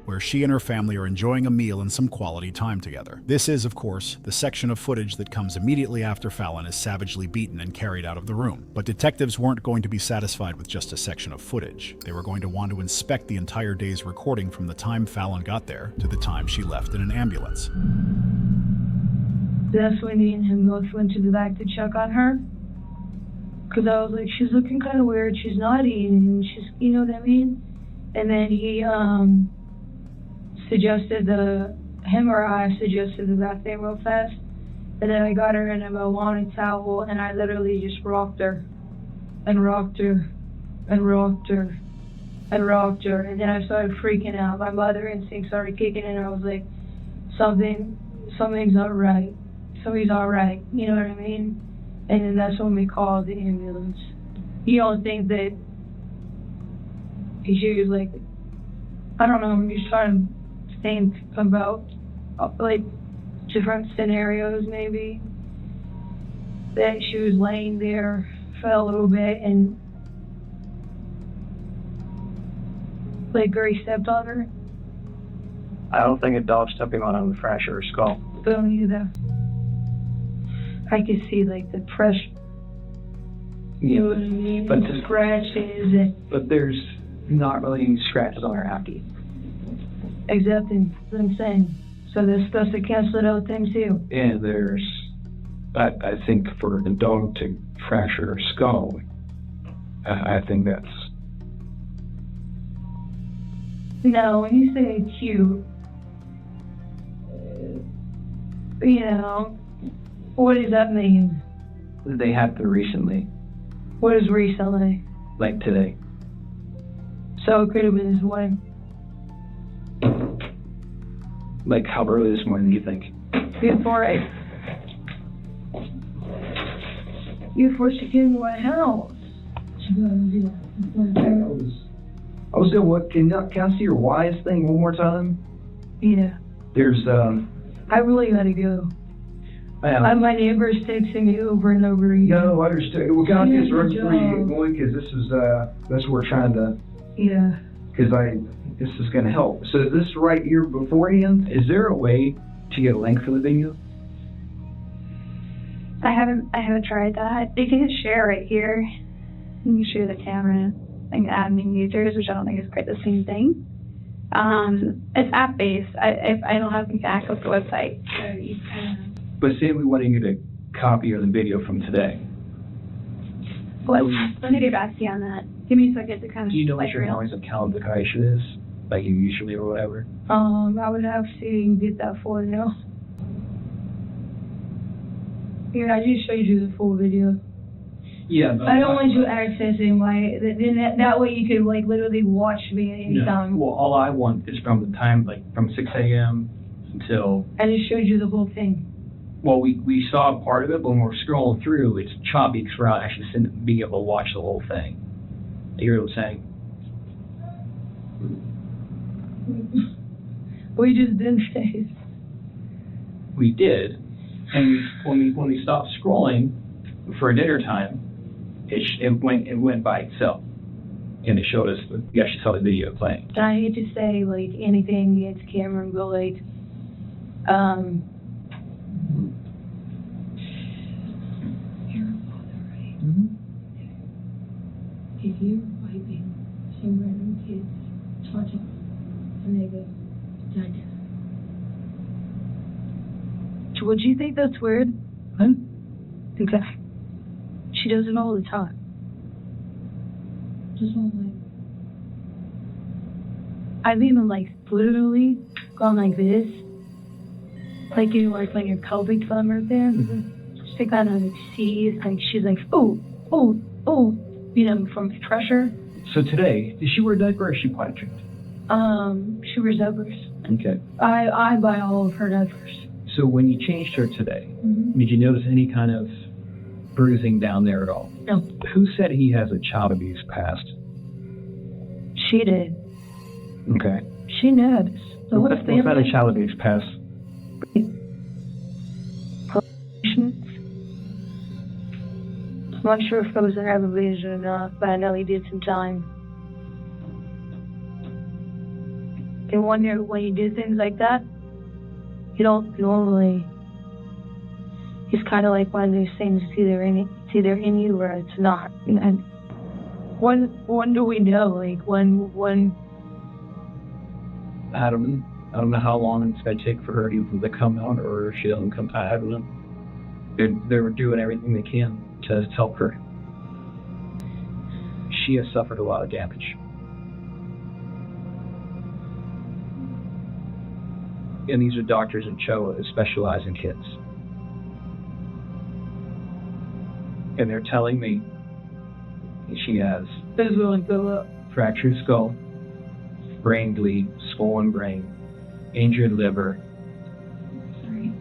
where she and her family are enjoying a meal and some quality time together. This is, of course, the section of footage that comes immediately after Fallon is savagely beaten and carried out of the room. But detectives weren't going to be satisfied with just a section of footage. They were going to want to inspect the entire day's recording from the time Fallon got there to the time she left in an ambulance. That's when me and him both went to the back to check on her. Because I was like, she's looking kind of weird, she's not eating, she's, you know what I mean? And then he, him or I suggested the bathroom real fast. And then I got her in a Moana towel and I literally just rocked her. And rocked her. And rocked her. And rocked her. And then I started freaking out. My mother instinct started kicking in and I was like, something's not right. Something's alright. You know what I mean? And then that's when we called the ambulance. You don't think that she was like, I don't know, I'm just trying to think about like different scenarios maybe. That she was laying there for a little bit and like Gary stepped on her. I don't think a dog stepping on him would fracture her skull. Don't either. I could see like the pressure. You know what I mean? But the scratches and But there's not really any scratches on her after. exactly what I'm saying. So they're supposed to cancel it out thing too. And there's, I think for the dog to fracture her skull, I think that's. No, when you say acute, you know, what does that mean? They had to recently, What is recently? like today. So it could have been this morning. Like how early this morning do you think? Before she came to my house. I was doing what? Can I see your wise thing one more time? Yeah. There's I really gotta go. My neighbor's texting me over and over again. No, I understand. We got this right before you job. get going because this is that's what we're trying to. Yeah. Because this is going to help. So this right here beforehand, is there a way to get a link for the video? I haven't tried that. You can just share right here. You can share the camera and add new users, which I don't think is quite the same thing. It's app based. I don't have access to the website. So you can. But say we want to get a copy of the video from today. Let me get back to you on that. Give me a second to kind of. Do you know what like, your hours of calcification is? Like you usually or whatever? I would have to get that for you. Here, I just showed you the full video. Yeah. But I don't want you accessing that way you could like literally watch me at any no. time. Well, all I want is from the time, like from 6 a.m. until. I just showed you the whole thing. Well, we saw part of it, but when we're scrolling through, it's choppy because we're not actually being able to watch the whole thing. You hear what I'm saying? We just did this. We did, and when we stopped scrolling for dinner time, it went by itself, and it showed us. We actually saw the video playing. And I hate to say like anything against Cameron, but like, you're a father, right? Mm-hmm. If you're wiping some random kids, touching them, and they go, Dad. Would you think that's weird? Huh? Exactly. She does it all the time. Just one like. I've even like literally gone like this. Like you know, like when your pelvic bone right there. Mm-hmm. She kind of like sees, like she's like, oh, you know, from pressure. So today, did she wear a diaper or is she potty trained? She wears diapers. Okay. I buy all of her diapers. So when you changed her today, Mm-hmm. did you notice any kind of bruising down there at all? No. Who said he has a child abuse past? She did. Okay. She knows. The whole What's that a family. child abuse past? I'm not sure if it was an aggravation or not, but I know he did some time. And wonder when you do things like that, you don't normally. It's kind of like one of those things. It's either in you or it's not. And when do we know? Like when? I don't know how long it's going to take for her to come out, or if she doesn't come out. I don't know. They're doing everything they can to help her. She has suffered a lot of damage. And these are doctors in Choa who specialize in kids. And they're telling me she has This will go up. fractured skull, brain bleed, swollen brain, injured liver. Sorry.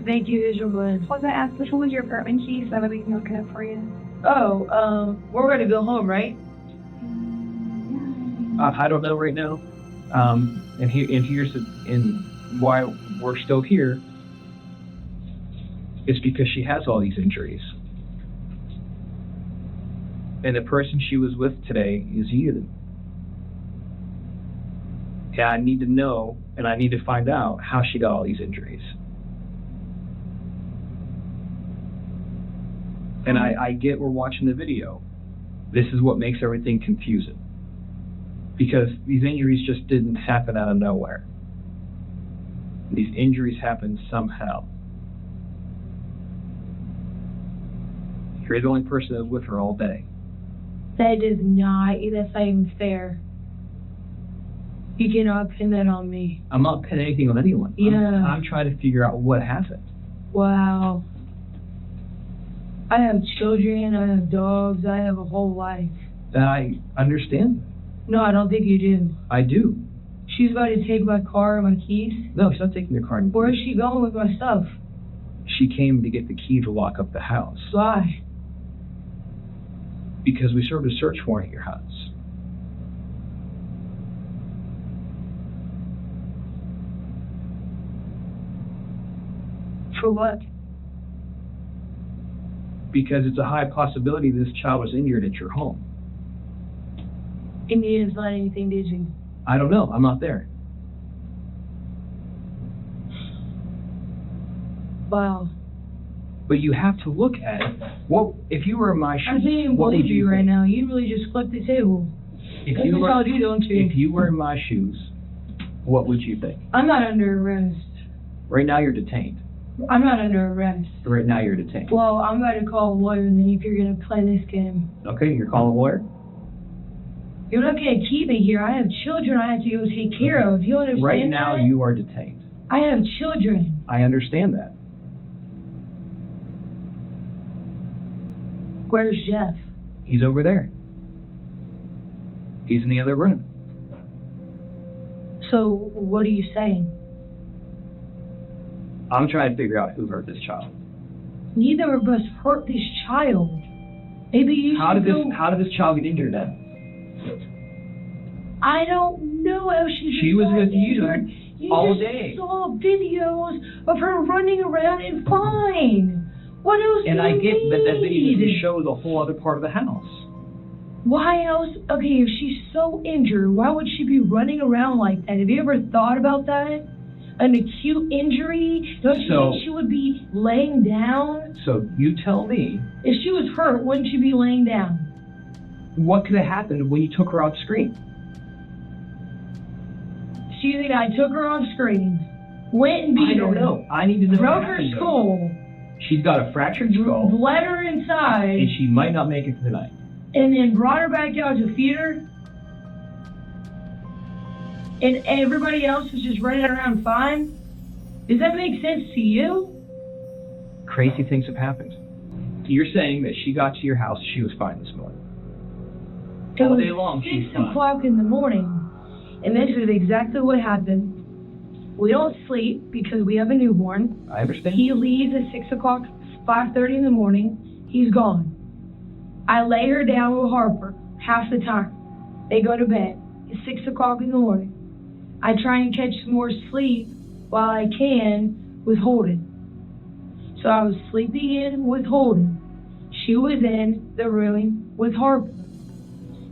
Thank you, Israel. Was I asked which one was your apartment key so that we can look it up for you? Oh, we're gonna go home, right? I don't know right now. And here's why we're still here. It's because she has all these injuries. And the person she was with today is you. And I need to know, and I need to find out how she got all these injuries. And I get we're watching the video. This is what makes everything confusing. Because these injuries just didn't happen out of nowhere. These injuries happened somehow. You're the only person that was with her all day. That's not even fair. You cannot pin that on me. I'm not pinning anything on anyone. Yeah. I'm trying to figure out what happened. Wow. I have children, I have dogs, I have a whole life. And I understand. No, I don't think you do. I do. She's about to take my car and my keys. No, she's not taking your car. Where is she going with my stuff? She came to get the key to lock up the house. Why? Because we served a search warrant at your house. For what? Because it's a high possibility this child was injured at your home. And you didn't find anything, did you? I don't know. I'm not there. Wow. But you have to look at it. What if you were in my shoes? I'm being what would believe you right think? now. You really just flipped the table. If That's you what were, y'all do, don't you? if you were in my shoes, what would you think? I'm not under arrest. Right now you're detained. I'm not under arrest. Right now you're detained. Well, I'm about to call a lawyer and then if you're going to play this game. Okay, you're calling a lawyer? You're not going to keep me here. I have children I have to go take care of. You understand Right now, that? you are detained. I have children. I understand that. Where's Jeff? He's over there. He's in the other room. So, what are you saying? I'm trying to figure out who hurt this child. Neither of us hurt this child. Maybe you How should did go... this child get injured then? I don't know how She was with you all day. You saw videos of her running around and fine. What else And do I you get that that video need? doesn't show the whole other part of the house. Why else? Okay, if she's so injured, why would she be running around like that? Have you ever thought about that? An acute injury? Don't you think she would be laying down? So you tell me, If she was hurt, wouldn't she be laying down? what could have happened when you took her off screen? She think I took her off screen, went and beat I don't her, know. I need to know broke what her happened, though. skull, She's got a fractured skull, bled her inside, and she might not make it for the night. and then brought her back out to feed her. And everybody else was just running around fine? Does that make sense to you? Crazy things have happened. You're saying that she got to your house, she was fine this morning. It All was day long, she's 6 fine. o'clock in the morning, and this is exactly what happened. We don't sleep because we have a newborn. I understand. He leaves at 6 o'clock, 5:30 in the morning. He's gone. I lay her down with Harper half the time. They go to bed. It's 6 o'clock in the morning. I try and catch some more sleep while I can with Holden. So I was sleeping in with Holden. She was in the room with Harper.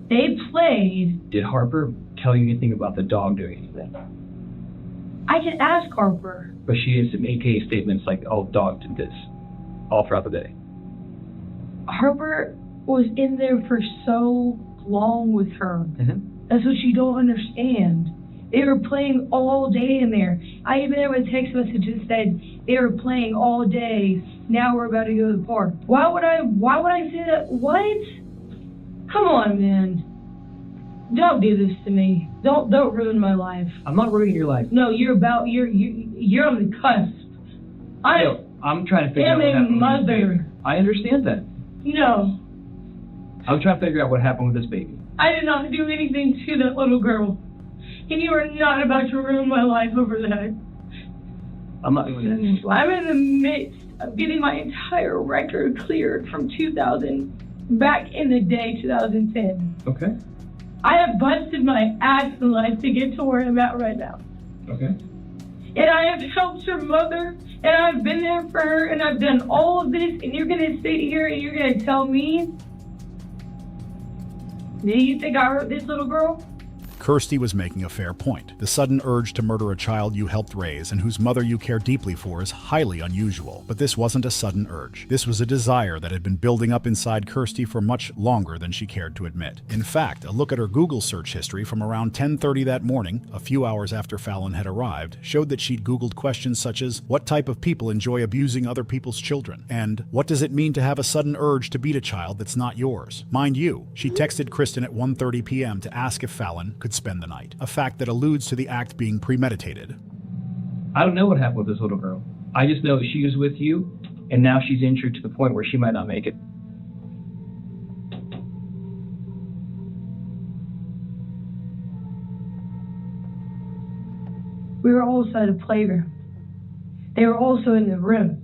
They played. Did Harper tell you anything about the dog doing anything? I can ask Harper. But she has some AKA statements like, oh, dog did this, all throughout the day. Harper was in there for so long with her. That's what you don't understand. They were playing all day in there. I even have a text message that said they were playing all day. Now we're about to go to the park. Why would I say that? What? Come on, man. Don't do this to me. Don't ruin my life. I'm not ruining your life. No, you're on the cusp. I'm trying to figure out what am a happened. mother. I understand that. No, I'm trying to figure out what happened with this baby. I did not do anything to that little girl. And you are not about to ruin my life over that. I'm not doing that. I'm in the midst of getting my entire record cleared from 2000, back in the day, 2010. Okay. I have busted my ass in life to get to where I'm at right now. Okay. And I have helped her mother, and I've been there for her, and I've done all of this, and you're gonna sit here and you're gonna tell me, do you think I hurt this little girl? Kirsty was making a fair point. The sudden urge to murder a child you helped raise and whose mother you care deeply for is highly unusual. But this wasn't a sudden urge. This was a desire that had been building up inside Kirsty for much longer than she cared to admit. In fact, a look at her Google search history from around 10:30 that morning, a few hours after Fallon had arrived, showed that she'd Googled questions such as, what type of people enjoy abusing other people's children? And what does it mean to have a sudden urge to beat a child that's not yours? Mind you, she texted Kristen at 1:30 p.m. to ask if Fallon could spend the night, a fact that alludes to the act being premeditated. I don't know what happened with this little girl. I just know she was with you, and now she's injured to the point where she might not make it. We were also at a playground. They were also in the room.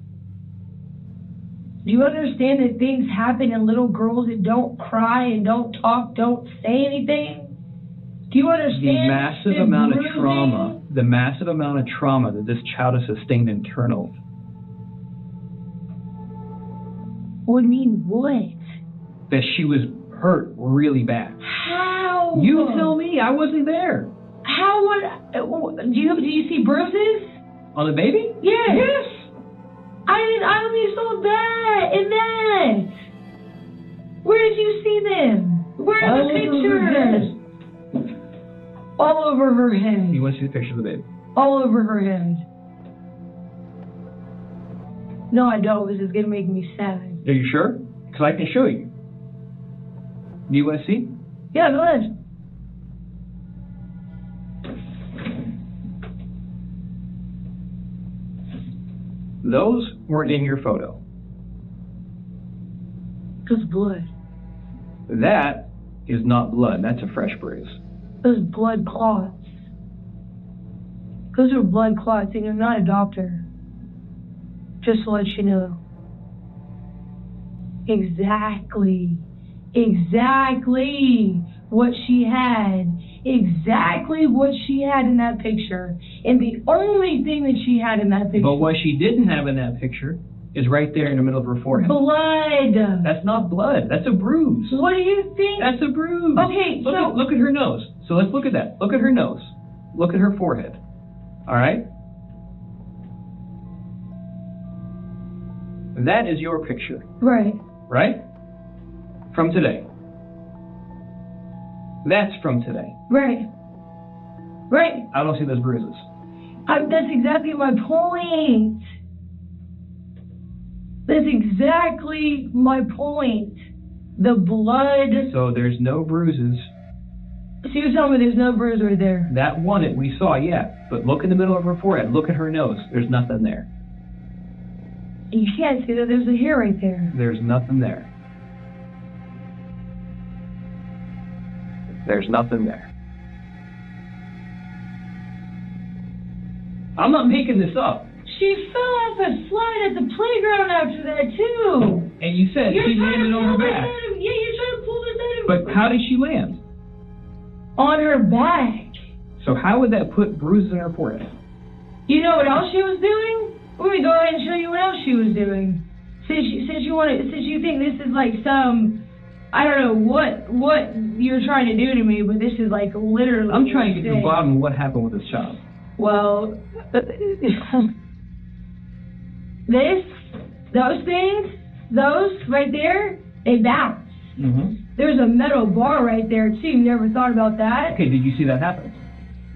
Do you understand that things happen in little girls that don't cry and don't talk, don't say anything? Do you understand The massive amount of bruising? trauma, the massive amount of trauma that this child has sustained internal. What do you mean, what? That she was hurt really bad. How? You tell me, I wasn't there. How would, do you see bruises? On the baby? Yes. Yes. I only saw that and that. Where did you see them? Where are the pictures? All over her head. You want to see the picture of the baby? All over her head. No, I don't. This is going to make me sad. Are you sure? Because I can show you. Do you want to see? Yeah, go ahead. Those weren't in your photo. That's blood. That is not blood. That's a fresh bruise. Those blood clots. Those are blood clots, and you're not a doctor. Just to let you know. Exactly what she had. Exactly what she had in that picture. And the only thing that she had in that picture. But what she didn't have in that picture is right there in the middle of her forehead. Blood. That's not blood. That's a bruise. What do you think? That's a bruise. Okay, look at her nose. So let's look at that. Look at her nose. Look at her forehead. All right? That is your picture. Right. Right? From today. That's from today. Right. I don't see those bruises. That's exactly my point. That's exactly my point. The blood. So there's no bruises. So you're telling me there's no bruise right there? That one we saw, yeah. But look in the middle of her forehead. Look at her nose. There's nothing there. You can't see that there's a hair right there. There's nothing there. There's nothing there. I'm not making this up. She fell off a slide at the playground after that, too. And you said she landed on her back. Yeah, you're trying to pull this out of. But how did she land? On her back. So how would that put bruises on her forehead? You know what else she was doing? Let me go ahead and show you what else she was doing. Since you think this is like some, I don't know what you're trying to do to me, but this is like literally. I'm trying to get to the bottom of what happened with this child. Well, those things, those right there, they bounce. Mm-hmm. There's a metal bar right there too. You never thought about that? Okay, did you see that happen?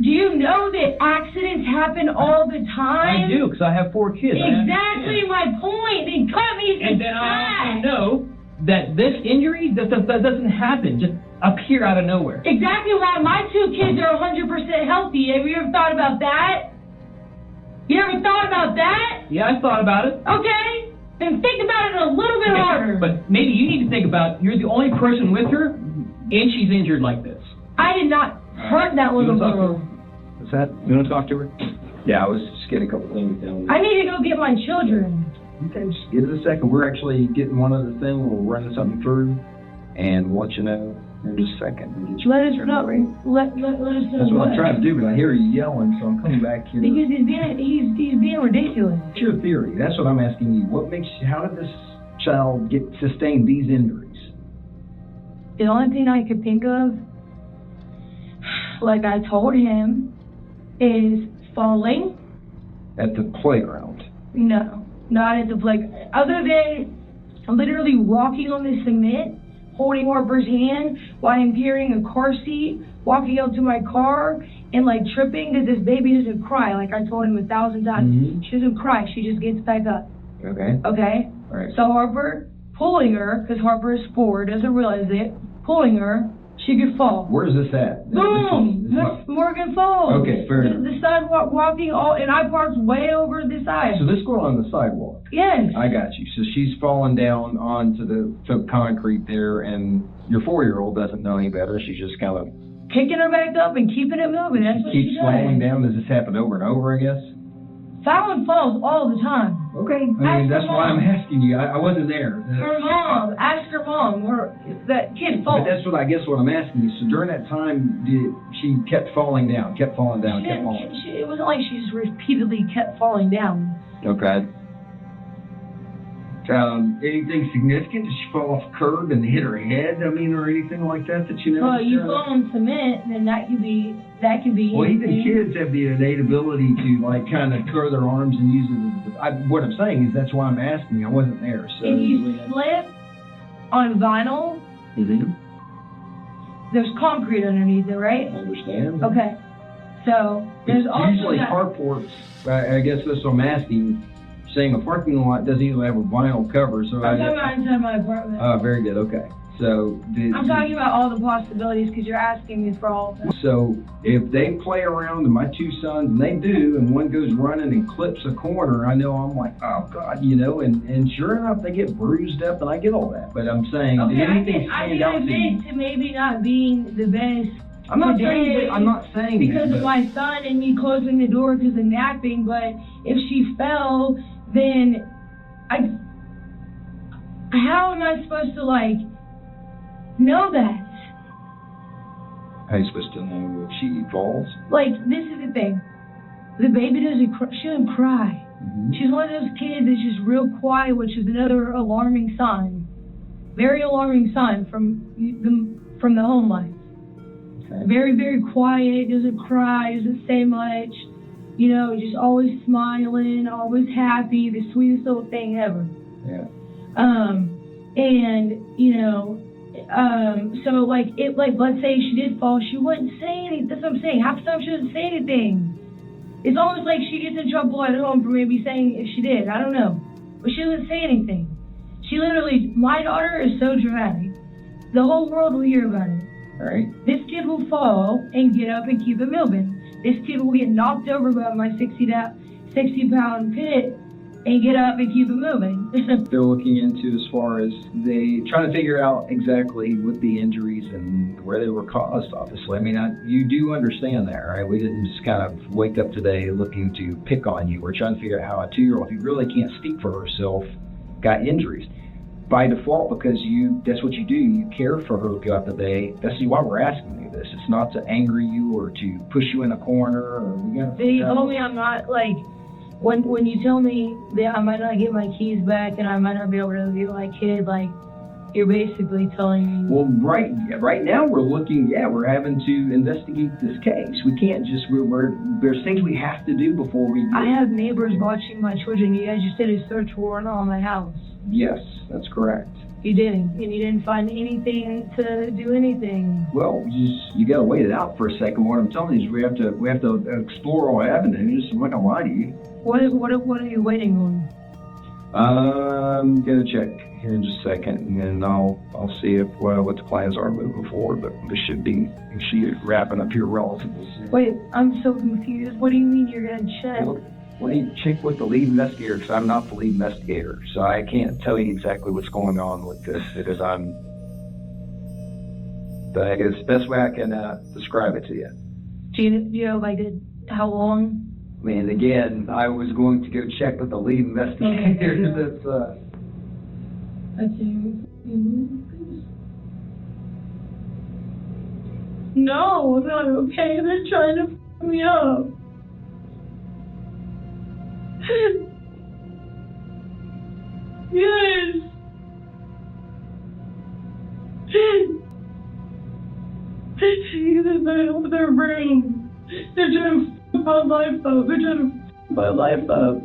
Do you know that accidents happen all the time? I do, because I have 4 kids. Exactly my point. They cut me and then I also know that this injury that doesn't happen, just appear out of nowhere. Exactly why my 2 kids are 100% healthy. Have you ever thought about that? You ever thought about that? Yeah, I thought about it. Okay. Then think about it a little bit harder. But maybe you need to think about, you're the only person with her, and she's injured like this. I did not hurt that little girl. What's that? You want to talk to her? Yeah, I was just getting a couple things down. I need to go get my children. Okay, just give it a second. We're actually getting one other thing. We'll run something through, and we'll let you know in just a second. Let us know. Let us know. That's what I'm trying to do, but I hear you yelling, so I'm coming back here. Because he's being ridiculous. What's your theory? That's what I'm asking you. How did this child sustain these injuries? The only thing I could think of, like I told him, is falling. At the playground? No, not at the playground. Other than literally walking on the cement, holding Harper's hand while I'm carrying a car seat, walking up to my car, and like tripping because this baby doesn't cry. Like I told him 1,000 times. Mm-hmm. She doesn't cry. She just gets back up. Okay. Okay? All right. So Harper, pulling her, because Harper is 4, doesn't realize it, pulling her, she could fall. Where's this at? Boom! Morgan Falls. Okay, fair enough. The sidewalk, walking and I parked way over the side. So this girl on the sidewalk? Yes. I got you. So she's fallen down onto the concrete there, and your 4-year-old doesn't know any better. She's just kind of kicking her back up and keeping it moving. That's what she keeps does. falling down. Does this happen over and over, I guess? Fallon falls all the time. Okay. I mean, that's why I'm asking you. I wasn't there. Her mom. Ask her mom. That kid falls. But that's what I'm asking you. So during that time, she kept falling down, kept falling down, kept falling? It wasn't like she just repeatedly kept falling down. Okay. Anything significant? Did she fall off a curb and hit her head? I mean, or anything like that you know? Well, you fall on cement, then that could be. Well, even kids have the innate ability to like kind of throw their arms and use it. What I'm saying is that's why I'm asking. I wasn't there. So if you slip on vinyl, there's concrete underneath it, right? I understand. Okay. So there's also usually carports. I guess that's what I'm asking. Saying a parking lot doesn't usually have a vinyl cover, so I'm talking about inside my apartment. Oh, very good. Okay. So I'm talking about all the possibilities because you're asking me for all of them. So if they play around with my two sons, and they do, and one goes running and clips a corner, I know I'm like, oh God, you know, and sure enough, they get bruised up, and I get all that. But I'm saying, did anything stand out to you? To maybe not being the best. I'm not saying because that, of my son and me closing the door because of napping. But if she fell, then how am I supposed to like know that? How are you supposed to know if she falls? Like, this is the thing. The baby doesn't cry. She doesn't cry. Mm-hmm. She's one of those kids that's just real quiet, which is another alarming sign. Very alarming sign from the home life. Okay. Very, very quiet, doesn't cry, doesn't say much. You know, just always smiling, always happy, the sweetest little thing ever. Yeah. And, you know, so like let's say she did fall, she wouldn't say anything. That's what I'm saying. Half the time she doesn't say anything. It's almost like she gets in trouble at home for maybe saying if she did. I don't know. But she doesn't say anything. She literally, my daughter is so dramatic. The whole world will hear about it. Right. This kid will fall and get up and keep it moving. This kid will get knocked over by my 60-pound pit and get up and keep it moving. They're looking into as far as they trying to figure out exactly what the injuries and where they were caused, obviously. I mean, you do understand that, right? We didn't just kind of wake up today looking to pick on you. We're trying to figure out how a 2-year-old who really can't speak for herself got injuries. By default, because that's what you do. You care for her throughout the day. That's why we're asking you this. It's not to anger you or to push you in a corner. They told me I'm not, like, when you tell me that I might not get my keys back and I might not be able to be my kid, like, you're basically telling me. Well, right now we're having to investigate this case. We can't just, there's things we have to do before we. I have neighbors watching my children. You guys just did a search warrant on my house. Yes, that's correct. You didn't, and you didn't find anything to do anything. Well, you gotta wait it out for a second. What I'm telling you is we have to explore all avenues. I'm not gonna lie to you. What are you waiting on? I'm gonna check here in just a second, and then I'll see if what the plans are moving forward. But this should be wrapping up here relatively soon. Wait, I'm so confused. What do you mean you're gonna check? Well, you check with the lead investigator, because I'm not the lead investigator, so I can't tell you exactly what's going on with this because but I guess the best way I can describe it to you. Do you know like how long? I mean, again, I was going to go check with the lead investigator. Okay. No, I'm not okay. They're trying to f me up. Yes. Their brain. They're trying to f my life up. They're trying to f my life up.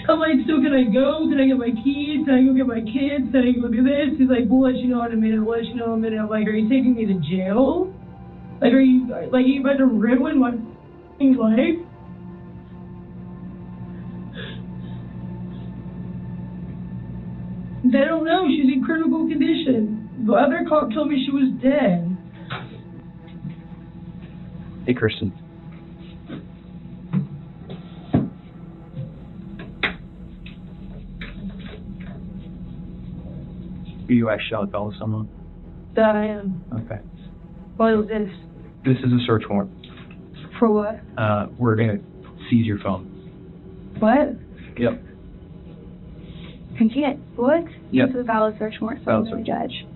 I'm like, so can I go? Can I get my keys? Can I go get my kids? Can I go do this? He's like, we'll let you know in a minute. We'll let you know in a minute. I'm like, are you taking me to jail? Like, are you about to ruin my f***ing life? They don't know. She's in critical condition. The other cop told me she was dead. Hey, Kristen. Are you actually on the phone with someone? That I am. Okay. What is this? This is a search warrant. For what? We're going to seize your phone. What? Yep. Continue. What? Yep. This is a valid search warrant from the judge.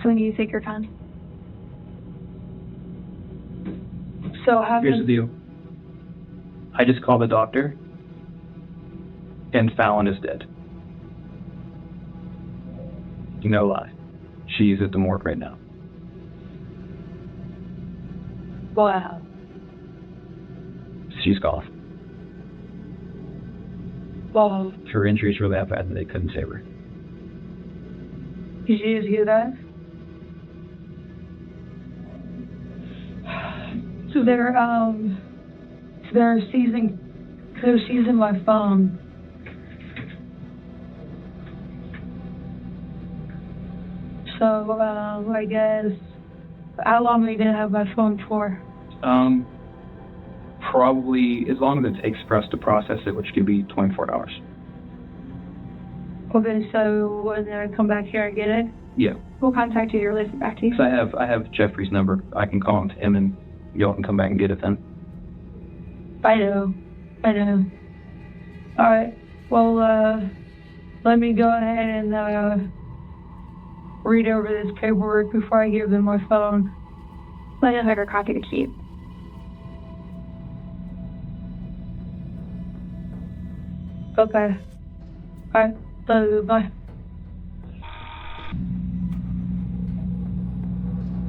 So when you take your time. So how Here's the deal. I just called the doctor, and Fallon is dead. No lie. She's at the morgue right now. Wow. She's gone. Wow. Her injuries were that bad that they couldn't save her. Did you just hear that? So they're seizing my phone. So, I guess, how long are you going to have my phone for? Probably as long as it takes for us to process it, which could be 24 hours. Okay, so when I come back here and get it? Yeah. We'll contact you to release it back to you. So I have Jeffrey's number. I can call him and y'all can come back and get it then. I know. Alright, well, let me go ahead and, read over this paperwork before I give them my phone. Let us have a copy to keep. Okay. Alright, love you, bye.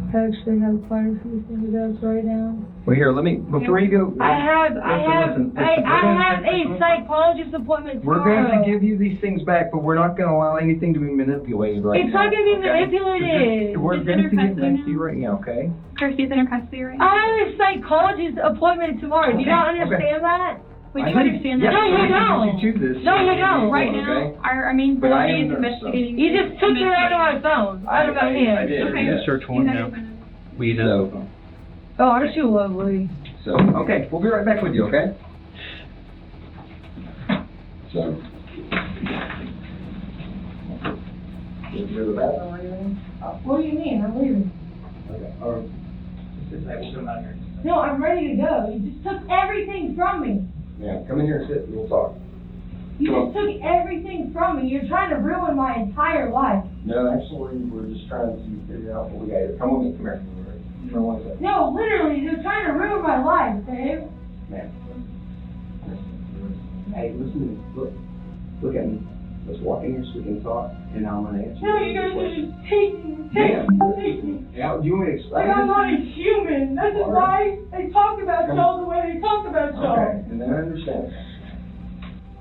I actually have quite a few things right now. Well, here, let me, before you go. I have listen, a psychologist appointment We're tomorrow. going to give you these things back, but we're not going to allow anything to be manipulated right It's now. not going to be manipulated. We're going to get back to you right now, okay? Kirsty's in her custody right now. I have a psychologist appointment tomorrow. Do you not understand that? We do understand that. No, you don't. You do this. No, you don't. Right Okay. now, our main But I priority is am nurse, so- investigating. You just took it out of my phone. Out of my hand. I did. Okay. You search one now. We know. Oh, aren't you lovely? So, okay, we'll be right back with you, okay? So. You go to the bathroom or anything? What do you mean? I'm leaving. Okay. Or, just say we'll come out here. No, I'm ready to go. You just took everything from me. Yeah, come in here and sit and we'll talk. You Come just took everything from me. You're trying to ruin my entire life. No, actually, we're just trying to figure out what we got here. Come on, come here. For 1 second. No, literally, you're trying to ruin my life, babe. Man. Hey, listen, look at me. Let's walk in here so we can talk, and I'm gonna answer. No, you guys are just taking me. Yeah, do you want me to explain? Like, I'm not a human. This is why they talk about y'all the way they talk about y'all. Okay, and then I understand.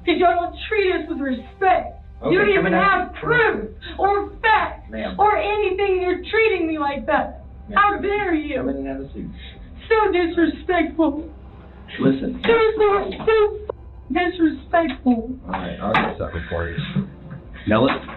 Because y'all don't treat us with respect. Okay, You don't come even in have proof or facts Ma'am. or anything. You're treating me like that. Ma'am. How dare Come you? in and have a seat. So disrespectful. Listen. So disrespectful. Alright, I'll get something for you. Now listen.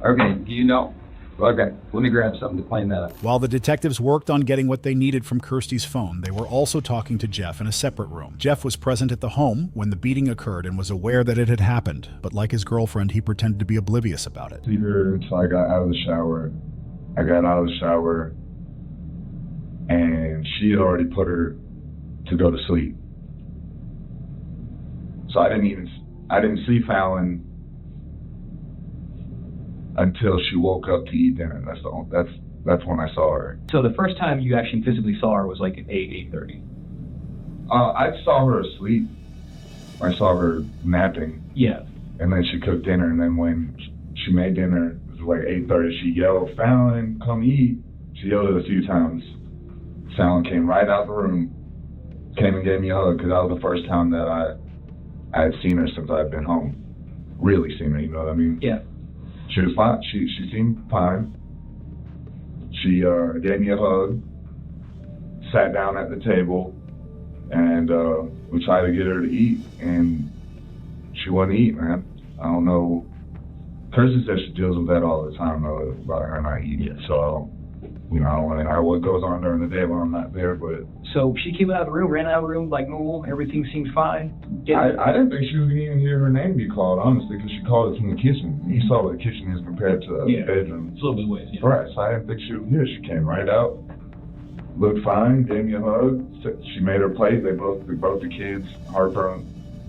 Okay, do you know? Okay, let me grab something to clean that up. While the detectives worked on getting what they needed from Kirsty's phone, they were also talking to Jeff in a separate room. Jeff was present at the home when the beating occurred and was aware that it had happened, but like his girlfriend, he pretended to be oblivious about it. Either until I got out of the shower. I got out of the shower, and she had already put her to go to sleep. So I didn't see Fallon until she woke up to eat dinner. That's when I saw her. So the first time you actually physically saw her was like at 8:30. I saw her asleep. I saw her napping. Yeah. And then she cooked dinner, and then when she made dinner, it was like 8:30, she yelled, "Fallon, come eat." She yelled it a few times. Fallon came right out the room, came and gave me a hug, because that was the first time that I had seen her since I'd been home. Really seen her, you know what I mean? Yeah. She was fine. She seemed fine. She gave me a hug, sat down at the table, and we tried to get her to eat, and she wouldn't eat, man. I don't know. Kirsty says she deals with that all the time, though, about her not eating. Yeah. So, I don't want to know what goes on during the day when I'm not there, but... So she came out of the room, ran out of the room like normal, everything seemed fine? I didn't think she was going to even hear her name be called, honestly, because she called it from the kitchen. You saw what the kitchen is compared to the bedroom. It's a little bit ways, yeah. Right, so I didn't think she was here. She came right out, looked fine, gave me a hug. She made her plate. Both the kids, Harper and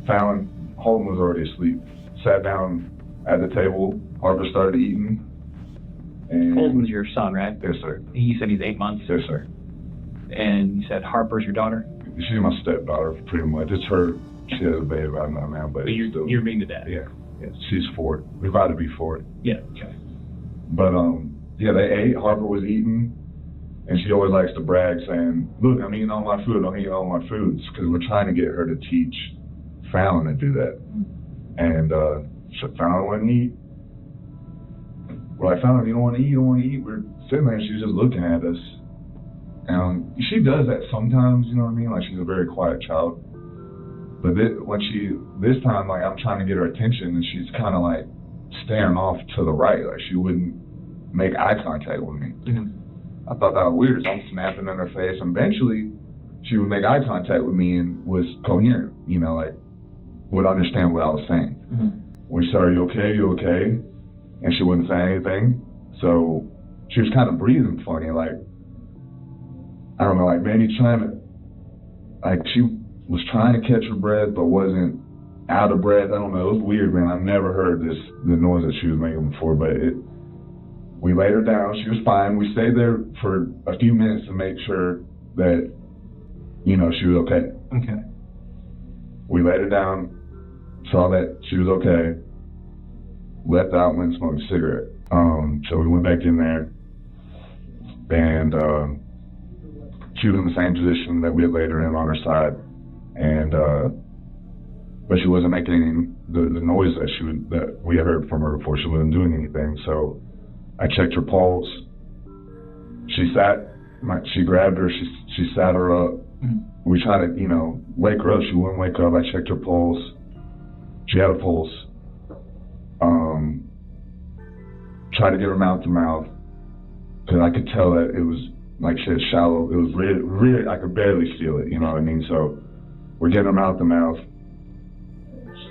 Fallon, Holden was already asleep, sat down at the table. Harper started eating. And Holden's your son, right? Yes, sir. He said he's 8 months. Yes, sir. And you said Harper's your daughter? She's my stepdaughter, pretty much. It's her. She has a baby right now, but you're being the dad. Yeah, she's 4. We're about to be 4. Yeah. Okay. But they ate. Harper was eating, and she always likes to brag, saying, "Look, I'm eating all my food. I'm eating all my foods," because we're trying to get her to teach Fallon to do that. And so Fallon wouldn't eat. We're like, "Fallon, you don't want to eat. You don't want to eat." We're sitting there, and she's just looking at us. She does that sometimes, you know what I mean? Like, she's a very quiet child. But this time, like, I'm trying to get her attention, and she's kind of like staring off to the right. Like, she wouldn't make eye contact with me. I thought that was weird. So I'm snapping in her face. And eventually, she would make eye contact with me and was coherent, you know, like, would understand what I was saying. We said, are you okay? You okay? And she wouldn't say anything. So she was kind of breathing funny, like, I don't know, like maybe trying to, like she was trying to catch her breath, but wasn't out of breath. I don't know, it was weird, man. I've never heard the noise that she was making before, but we laid her down. She was fine. We stayed there for a few minutes to make sure that, you know, she was okay. Okay. We laid her down, saw that she was okay, left out, went and smoked a cigarette. So we went back in there, and she was in the same position that we had laid her in on her side, and but she wasn't making any the noise that we had heard from her before. She wasn't doing anything. So I checked her pulse. She grabbed her. She sat her up. We tried to, you know, wake her up. She wouldn't wake up. I checked her pulse. She had a pulse. Tried to get her mouth to mouth, because I could tell that it was, like she said, shallow. It was really, I could barely feel it, you know what I mean? So we're getting her mouth to mouth.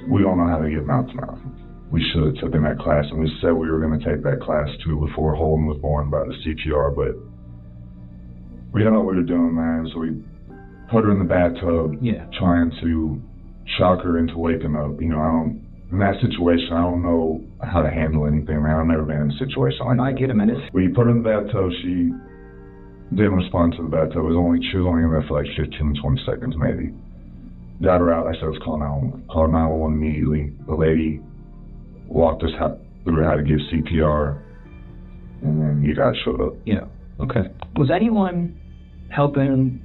We don't know how to get mouth to mouth. We should have taken that class, and we said we were going to take that class too before Holden was born, about the CPR, but we didn't know what we were doing, man. So we put her in the bathtub, trying to shock her into waking up. You know, in that situation, I don't know how to handle anything, man. I've never been in a situation like that. I get a minute. We put her in the bathtub. She didn't respond to the bathtub. She was only in there for like 15 to 20 seconds, maybe. Got her out. I said, let's call 911. Called 911 immediately. The lady walked us through how to give CPR, and then you guys showed up. Yeah. Okay. Was anyone helping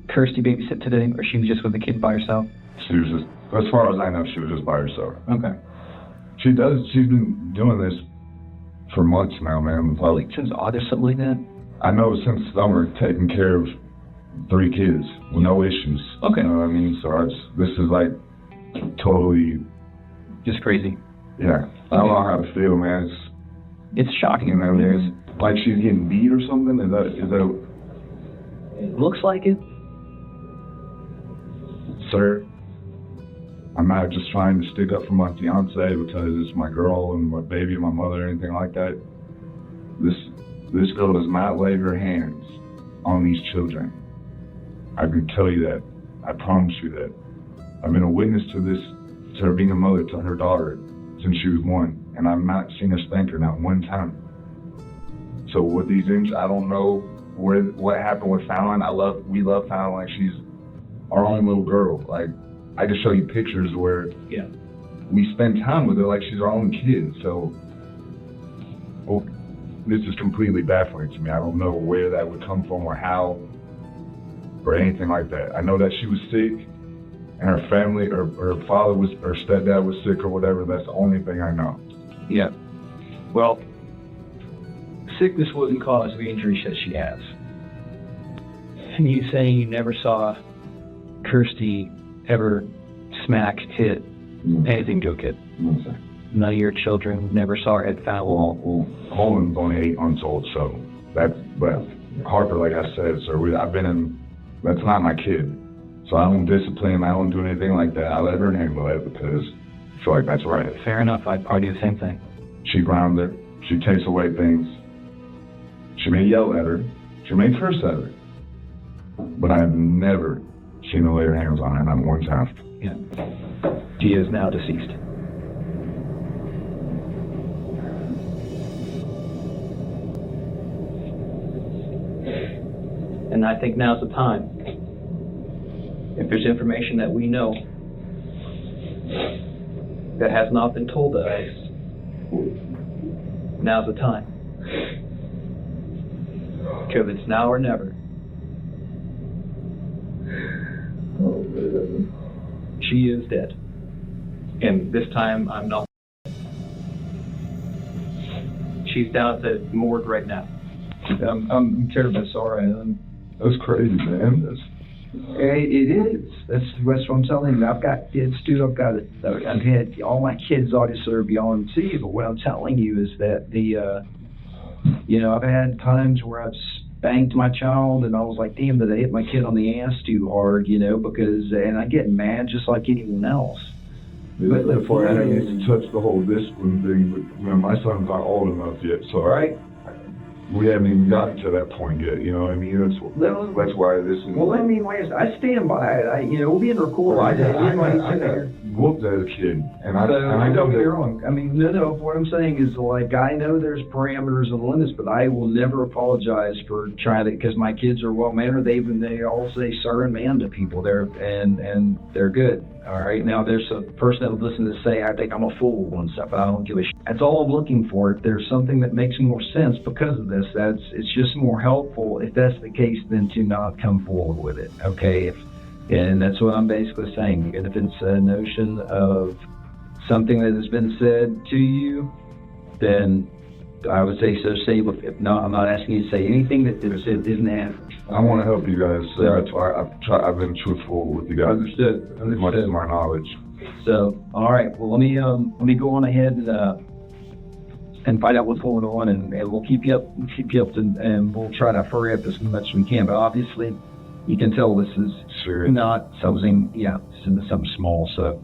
Kirsty babysit today, or she was just with the kid by herself? She was just, as far as I know, she was just by herself. Okay. She's been doing this for months now, man. Like since August, something like that? I know since summer, taking care of 3 kids with no issues. Okay. You know what I mean? So this is like totally... just crazy. Yeah. I don't know how to feel, man. It's shocking. You know, there's like she's getting beat or something. Is that? It looks like it. Sir, I'm not just trying to stick up for my fiance because it's my girl and my baby and my mother or anything like that. This girl does not lay her hands on these children. I can tell you that. I promise you that. I've been a witness to this, to her being a mother to her daughter since she was 1, and I've not seen her spank her not one time. So with these things, I don't know what happened with Fallon. We love Fallon like she's our only little girl. Like, I can show you pictures where we spend time with her like she's our own kid. So this is completely baffling to me. I don't know where that would come from or how or anything like that. I know that she was sick and her family or her father was, or stepdad was sick or whatever. That's the only thing I know. Yeah. Well, sickness wouldn't cause the injuries that she has. And you saying you never saw Kirsty ever smack, hit, anything to a kid? No, sir. None of your children never saw her at foul? Well, Holden's only 8 months old, so but Harper, like I said, sir, that's not my kid. So I don't discipline, I don't do anything like that. I let her handle it because I feel like that's right. Fair enough, I'd probably do the same thing. She grounds her, she takes away things. She may yell at her, she may curse at her, but I have never seen her lay her hands on her, not one time. Yeah. She is now deceased. And I think now's the time. If there's information that we know that has not been told to us, now's the time. Because it's now or never. She is dead. And this time, I'm not. She's down at the morgue right now. I'm terribly sorry. That's crazy, man. It is. That's what I'm telling you. I've got kids too. I've had all my kids obviously are beyond sea, but what I'm telling you is that You know, I've had times where I've spanked my child and I was like, damn, did I hit my kid on the ass too hard, you know, and I get mad just like anyone else. But before I used to touch the whole discipline thing, but you know, my son's not old enough yet, so right. We haven't even gotten to that point yet, you know what I mean? That's why this is... Well, I mean, like I stand by it. You know, we're being recorded. I whooped as a kid, and I don't get me wrong. I mean, no, what I'm saying is, like, I know there's parameters and limits, but I will never apologize for trying to, because my kids are well-mannered. They all say sir and ma'am to people. And they're good. All right, now there's a person that will listen to say, I think I'm a fool and stuff, and I don't give a shit. That's all I'm looking for. If there's something that makes more sense because of this, it's just more helpful, if that's the case, than to not come forward with it, okay? And that's what I'm basically saying. And if it's a notion of something that has been said to you, then I would say so. Say, if not, I'm not asking you to say anything that isn't happening. I want to help you guys. I've been truthful with you guys. Understood. Much of my knowledge. So, all right. Well, let me go on ahead and find out what's going on, and we'll keep you up. And we'll try to hurry up as much as we can. But obviously, you can tell this is not something. Yeah, it's something small. So,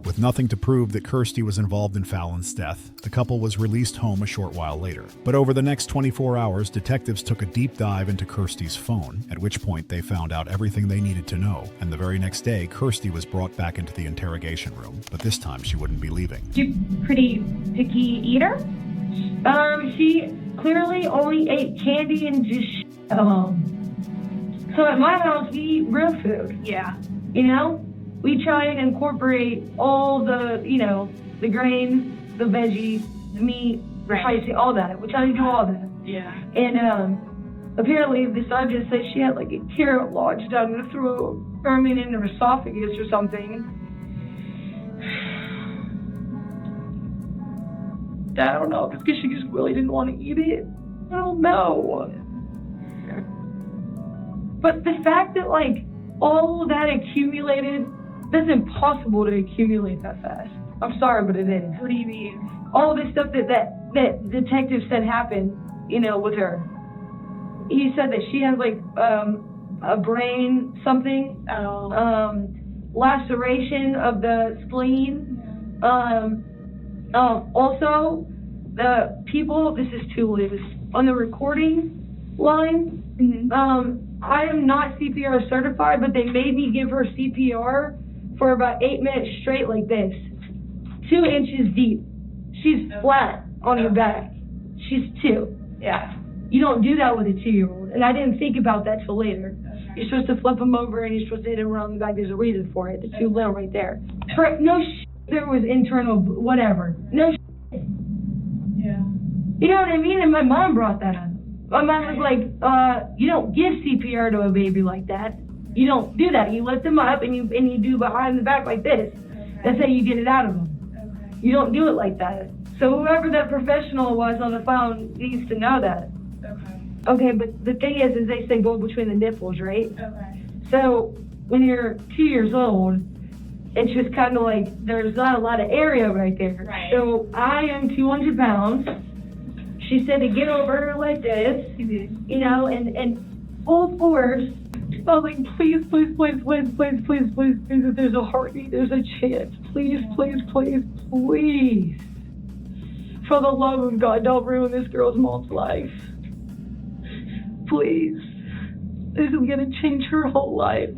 with nothing to prove that Kirsty was involved in Fallon's death, the couple was released home a short while later. But over the next 24 hours, detectives took a deep dive into Kirsty's phone, at which point they found out everything they needed to know. And the very next day, Kirsty was brought back into the interrogation room, but this time she wouldn't be leaving. You pretty picky eater? She clearly only ate candy and just So at my house, we eat real food. Yeah. You know? We try and incorporate all the, you know, the grains, the veggies, the meat, spicy, all that. We try to do all that. Yeah. And apparently the sergeant said she had like a carrot lodged down her throat, or I mean in her esophagus or something. I don't know, it's because she just really didn't want to eat it. I don't know. But the fact that, like, all that accumulated, that's impossible to accumulate that fast. I'm sorry, but it is. What do you mean? All this stuff that detective said happened, you know, with her. He said that she has, like, a brain something, laceration of the spleen. Also, the people, this is too loose, on the recording line, I am not CPR certified, but they made me give her CPR for about 8 minutes straight like this. 2 inches deep. She's flat on her back. She's 2. Yeah. You don't do that with a 2-year-old. And I didn't think about that till later. You're supposed to flip them over and you're supposed to hit them around the back. There's a reason for it. It's too little right there. There was internal whatever. No shit. Yeah. You know what I mean? And my mom brought that up. My mom was like, you don't give CPR to a baby like that. You don't do that. You lift them up and you do behind the back like this. That's how you get it out of them. You don't do it like that. So whoever that professional was on the phone needs to know that. Okay, but the thing is they say go between the nipples, right? Okay. So when you're 2 years old, it's just kind of like there's not a lot of area right there. Right. So I am 200 pounds. She said to get over her like this, you know, and full force. I was like, please, if there's a heartbeat, there's a chance. Please. For the love of God, don't ruin this girl's mom's life. Please. This is gonna change her whole life.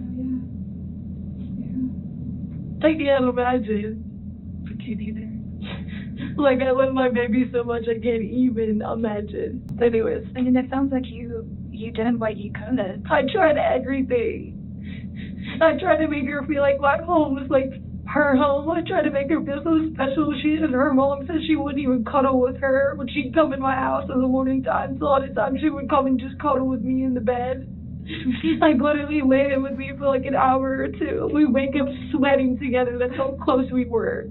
I can't imagine. I can't either. Like, I love my baby so much, I can't even imagine. Anyways. I mean, it sounds like you did what you could. I tried everything. I tried to make her feel like my home was like her home. I tried to make her feel so special. Her mom said she wouldn't even cuddle with her when she'd come in my house in the morning time. So a lot of times she would come and just cuddle with me in the bed. Like literally lay in with me for like an hour or two. We wake up sweating together. That's how close we were.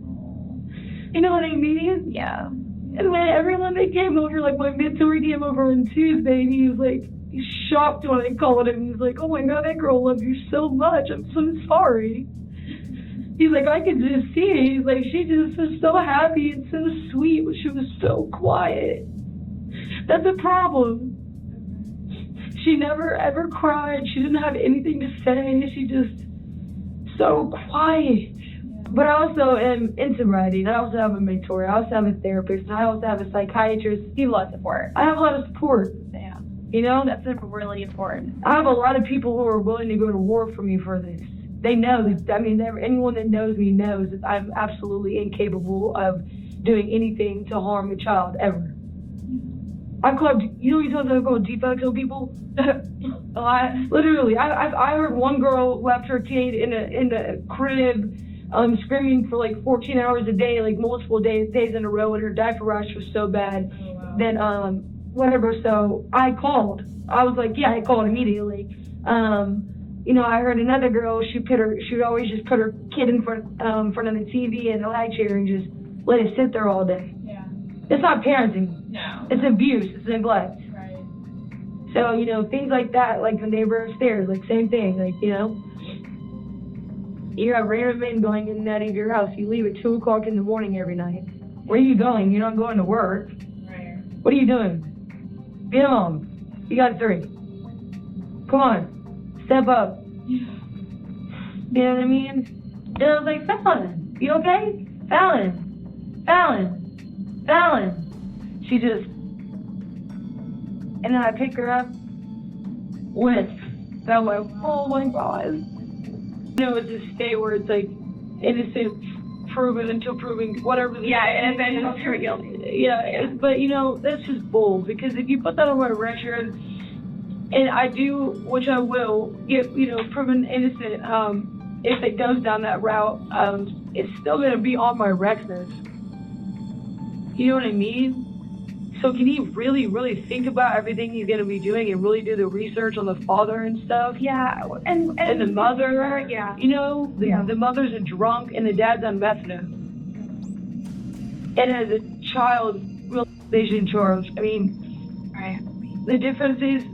You know what I mean? Yeah. And when everyone that came over, like my mentor came over on Tuesday, and he was like, he's shocked when I called him. He's like, oh my God, that girl loves you so much. I'm so sorry. He's like, I could just see it. He's like, she just was so happy and so sweet, but she was so quiet. That's a problem. She never ever cried. She didn't have anything to say. She just so quiet. But I also am in sobriety, and I also have a mentor. I also have a therapist, and I also have a psychiatrist. You have a lot of support. I have a lot of support. Yeah. You know, That's really important. I have a lot of people who are willing to go to war for me for this. They know that, I mean, anyone that knows me knows that I'm absolutely incapable of doing anything to harm a child, ever. I've called, you know, sometimes I've called defects on people? A lot. Literally, I heard one girl left her kid in a crib, screaming for like 14 hours a day, like multiple days in a row, and her diaper rash was so bad that, whatever, so I called. I was like, yeah, I called immediately. You know, I heard another girl, she would always just put her kid in front of the TV and a high chair and just let it sit there all day. Yeah. It's not parenting. No. It's abuse. It's neglect. Right. So, you know, things like that, like the neighbor upstairs, like same thing, like, you know. You have random men going in and out of your house. You leave at 2 o'clock in the morning every night. Where are you going? You're not going to work. Right. What are you doing? Be a mom. You got 3. Come on. Step up. You know what I mean? And I was like, Fallon, you okay? Fallon. She just, and then I pick her up with, so I'm like, oh my God. You know, it's a state where it's like innocent, proven until proven, whatever. Yeah, and then it's her guilty. Yeah, but you know, that's just bull, because if you put that on my record, and I do, which I will, get, you know, proven innocent, if it goes down that route, it's still gonna be on my record. You know what I mean? So can he really, really think about everything he's gonna be doing and really do the research on the father and stuff? Yeah, and the mother, yeah. You know, the mother's a drunk and the dad's on meth now. And as a child, realization charge. I mean, Right. the differences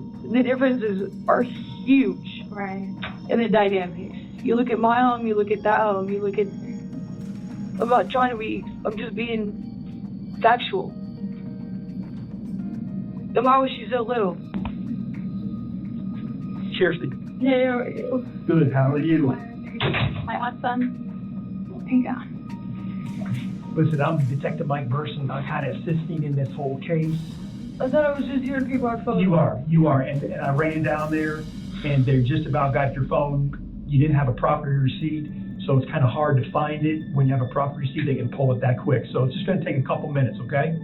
are huge. Right. In the dynamics. You look at my home, you look at that home, you look at, I'm not trying to be, I'm just being factual. And why was she so little? Kirsty. Hey, how are you? Good, how are you? My son. There you go. Listen, I'm Detective Mike Burson. I'm kind of assisting in this whole case. I thought I was just hearing people on phone. You are. And I ran down there, and they just about got your phone. You didn't have a property receipt, so it's kind of hard to find it. When you have a property receipt, they can pull it that quick. So it's just going to take a couple minutes, okay?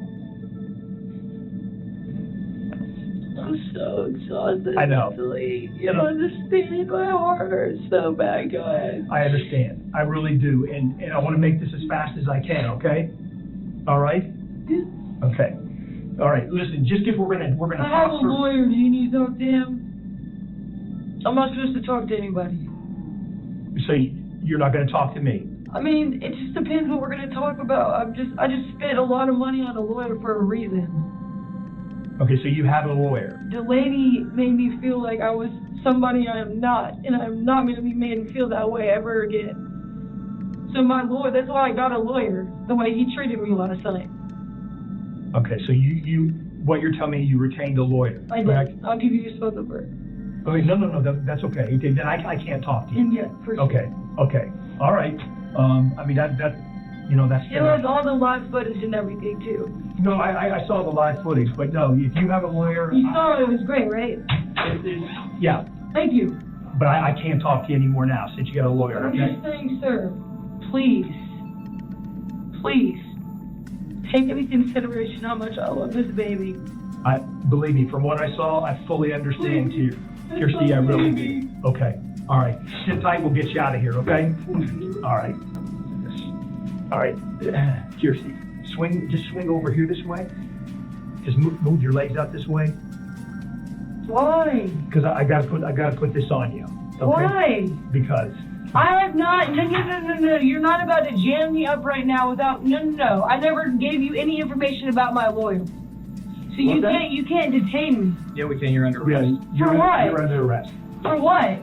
I'm so exhausted. I know. Mentally. You don't understand. My heart hurts so bad, guys. I understand. I really do. And I want to make this as fast as I can, okay? All right? Okay. All right. Listen, just if we're gonna I have a lawyer. Do you need to talk to him? I'm not supposed to talk to anybody. So you're not going to talk to me? I mean, it just depends what we're gonna talk about. I just spent a lot of money on a lawyer for a reason. Okay, so you have a lawyer. The lady made me feel like I was somebody I am not, and I'm not going to be made to feel that way ever again. So my lawyer, that's why I got a lawyer, the way he treated me last night. Okay, so what you're telling me, you retained a lawyer, I did. correct? I'll give you his phone number. Okay, no, that's okay. Then I can't talk to you. Yeah, for sure. Okay, all right. I mean, that's It was all the live footage and everything, too. No, I saw the live footage, but no, if you have a lawyer... You saw it was great, right? Yeah. Thank you. But I can't talk to you anymore now, since you got a lawyer, I'm okay? just saying, sir, please, take into consideration how much I love this baby. Believe me, from what I saw, I fully understand, Kirsty, I really do. Okay, all right. Sit tight, we'll get you out of here, okay? All right. All right, Kirsty, just swing over here this way. Just move your legs out this way. Why? Because I gotta put this on you. Okay? Why? Because. I have not. No. You're not about to jam me up right now without. No. I never gave you any information about my lawyer. So you can't detain me. Yeah, we can. You're under arrest. For what? You're under arrest. For what?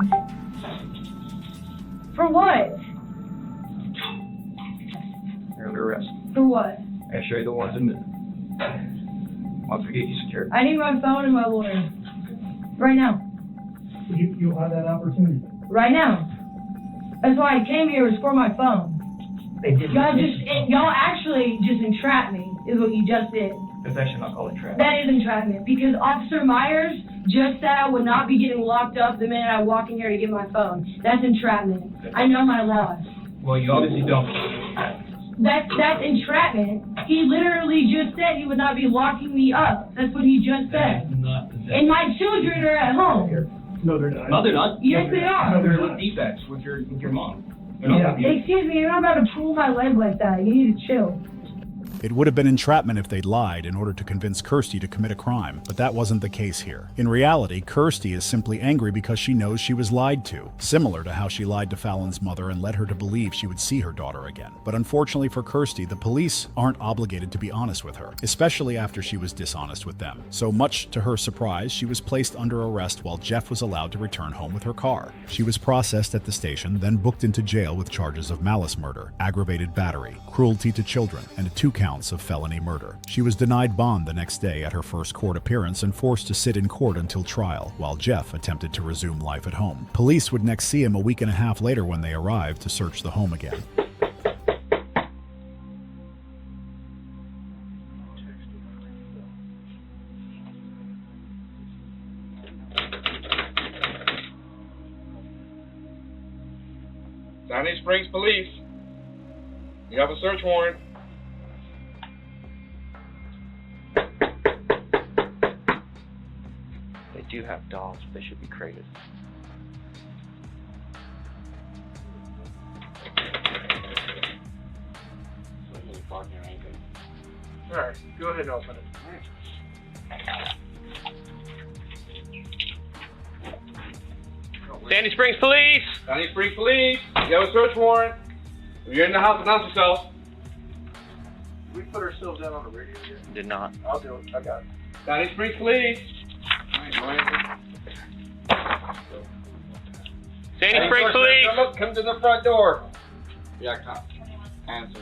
For what? For what? I'll show you the ones in the, once we get you secured. I need my phone and my lawyer. Right now. You'll have that opportunity. Right now. That's why I came here, was for my phone. Y'all actually just entrapped me, is what you just did. That's actually not called entrapment. That is entrapment, because Officer Myers just said I would not be getting locked up the minute I walk in here to get my phone. That's entrapment. I know my laws. Well, you obviously don't. That's entrapment. He literally just said he would not be locking me up. That's what he just said. And my children are at home. No, they're not. No, they're not. Yes, they are. No, they're They're not. defects with your mom. Yeah. Excuse me, you're not about to pull my leg like that. You need to chill. It would have been entrapment if they'd lied in order to convince Kirsty to commit a crime, but that wasn't the case here. In reality, Kirsty is simply angry because she knows she was lied to, similar to how she lied to Fallon's mother and led her to believe she would see her daughter again. But unfortunately for Kirsty, the police aren't obligated to be honest with her, especially after she was dishonest with them. So much to her surprise, she was placed under arrest while Jeff was allowed to return home with her car. She was processed at the station, then booked into jail with charges of malice murder, aggravated battery, cruelty to children, and 2 counts of felony murder. She was denied bond the next day at her first court appearance and forced to sit in court until trial, while Jeff attempted to resume life at home. Police would next see him a week and a half later when they arrived to search the home again. Sandy Springs Police. You have a search warrant. They do have dogs, but they should be crated. Alright, go ahead and open it. Sandy Springs Police! Sandy Springs Police. You have a search warrant. If you're in the house, announce yourself. We put ourselves out on the radio here. Did not. I'll do it. I got it. Sandy Springs Police. Sandy Springs Police! Come to the front door. Yeah, come. Answer.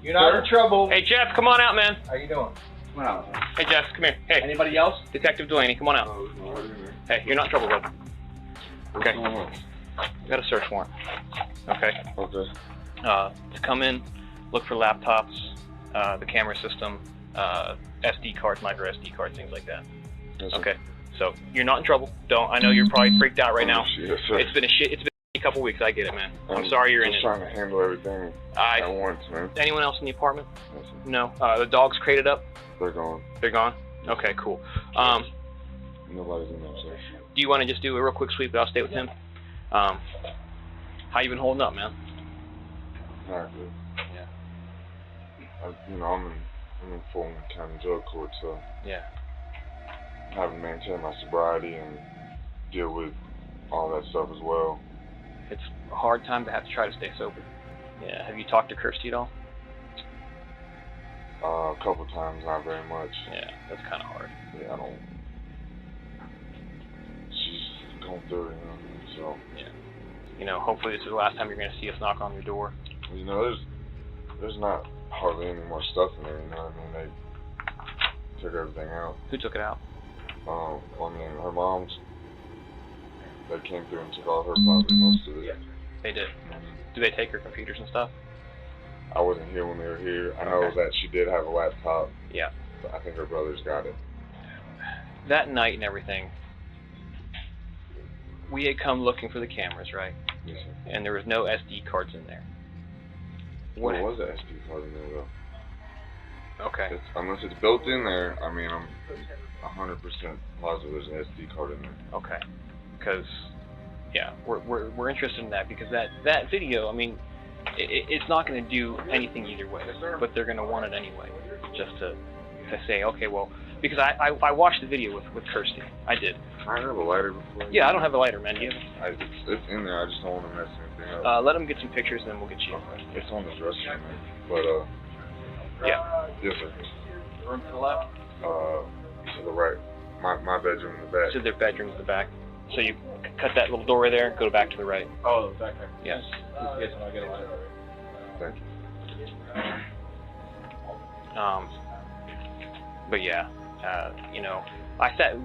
You're not in trouble. Hey Jeff, come on out, man. How you doing? Come on out. Hey Jeff, come here. Hey. Anybody else? Detective Delaney, come on out. Hey, you're not in trouble, bud. Okay. Got a search warrant. Okay. Okay. To come in, look for laptops, the camera system, SD cards, micro SD cards, things like that. Yes, okay. So you're not in trouble. I know you're probably freaked out right now. Yes, sir. It's been a couple weeks. I get it, man. I'm sorry you're in it. I'm trying to handle everything at once, man. Anyone else in the apartment? Yes, sir. No. The dog's crated up. They're gone. They're gone. Okay, cool. Nobody's in there, sir. Do you want to just do a real quick sweep, but I'll stay with him? How you been holding up, man? Not good. Yeah. I'm in Fulton County Drug Court, so Yeah. having to maintain my sobriety and deal with all that stuff as well. It's a hard time to have to try to stay sober. Yeah. Have you talked to Kirsty at all? A couple times, not very much. Yeah, that's kind of hard. Yeah, I don't. She's going through it, so. Yeah. You know, hopefully this is the last time you're going to see us knock on your door. There's not hardly any more stuff in there, you know what I mean? They took everything out. Who took it out? Her mom's, they came through and took all her property, most of it. They did. Do they take her computers and stuff? I wasn't here when they were here. I know that she did have a laptop. Yeah. But I think her brother's got it. That night and everything, we had come looking for the cameras, right? Yes, sir. And there was no SD cards in there. What was an SD card in there, though? Okay. Unless it's built in there, I mean, I'm 100% positive there's an SD card in there. Okay. Because, yeah, we're interested in that because that video, I mean, it's not going to do anything either way, but they're going to want it anyway, just to say, okay, well, because I watched the video with Kirsty. I did. I have a lighter before. Yeah, I don't have a lighter, man. Do you? It's in there. I just don't want to mess anything up. Let them get some pictures, and then we'll get you. It's on the dresser, man. But yeah. Yes, sir. The room to the left. To the right. My bedroom in the back. So their bedroom's in the back. So you cut that little door right there, go back to the right. Oh, back there. Yes. Yes, when I get a lighter. Thank you. But yeah, you know,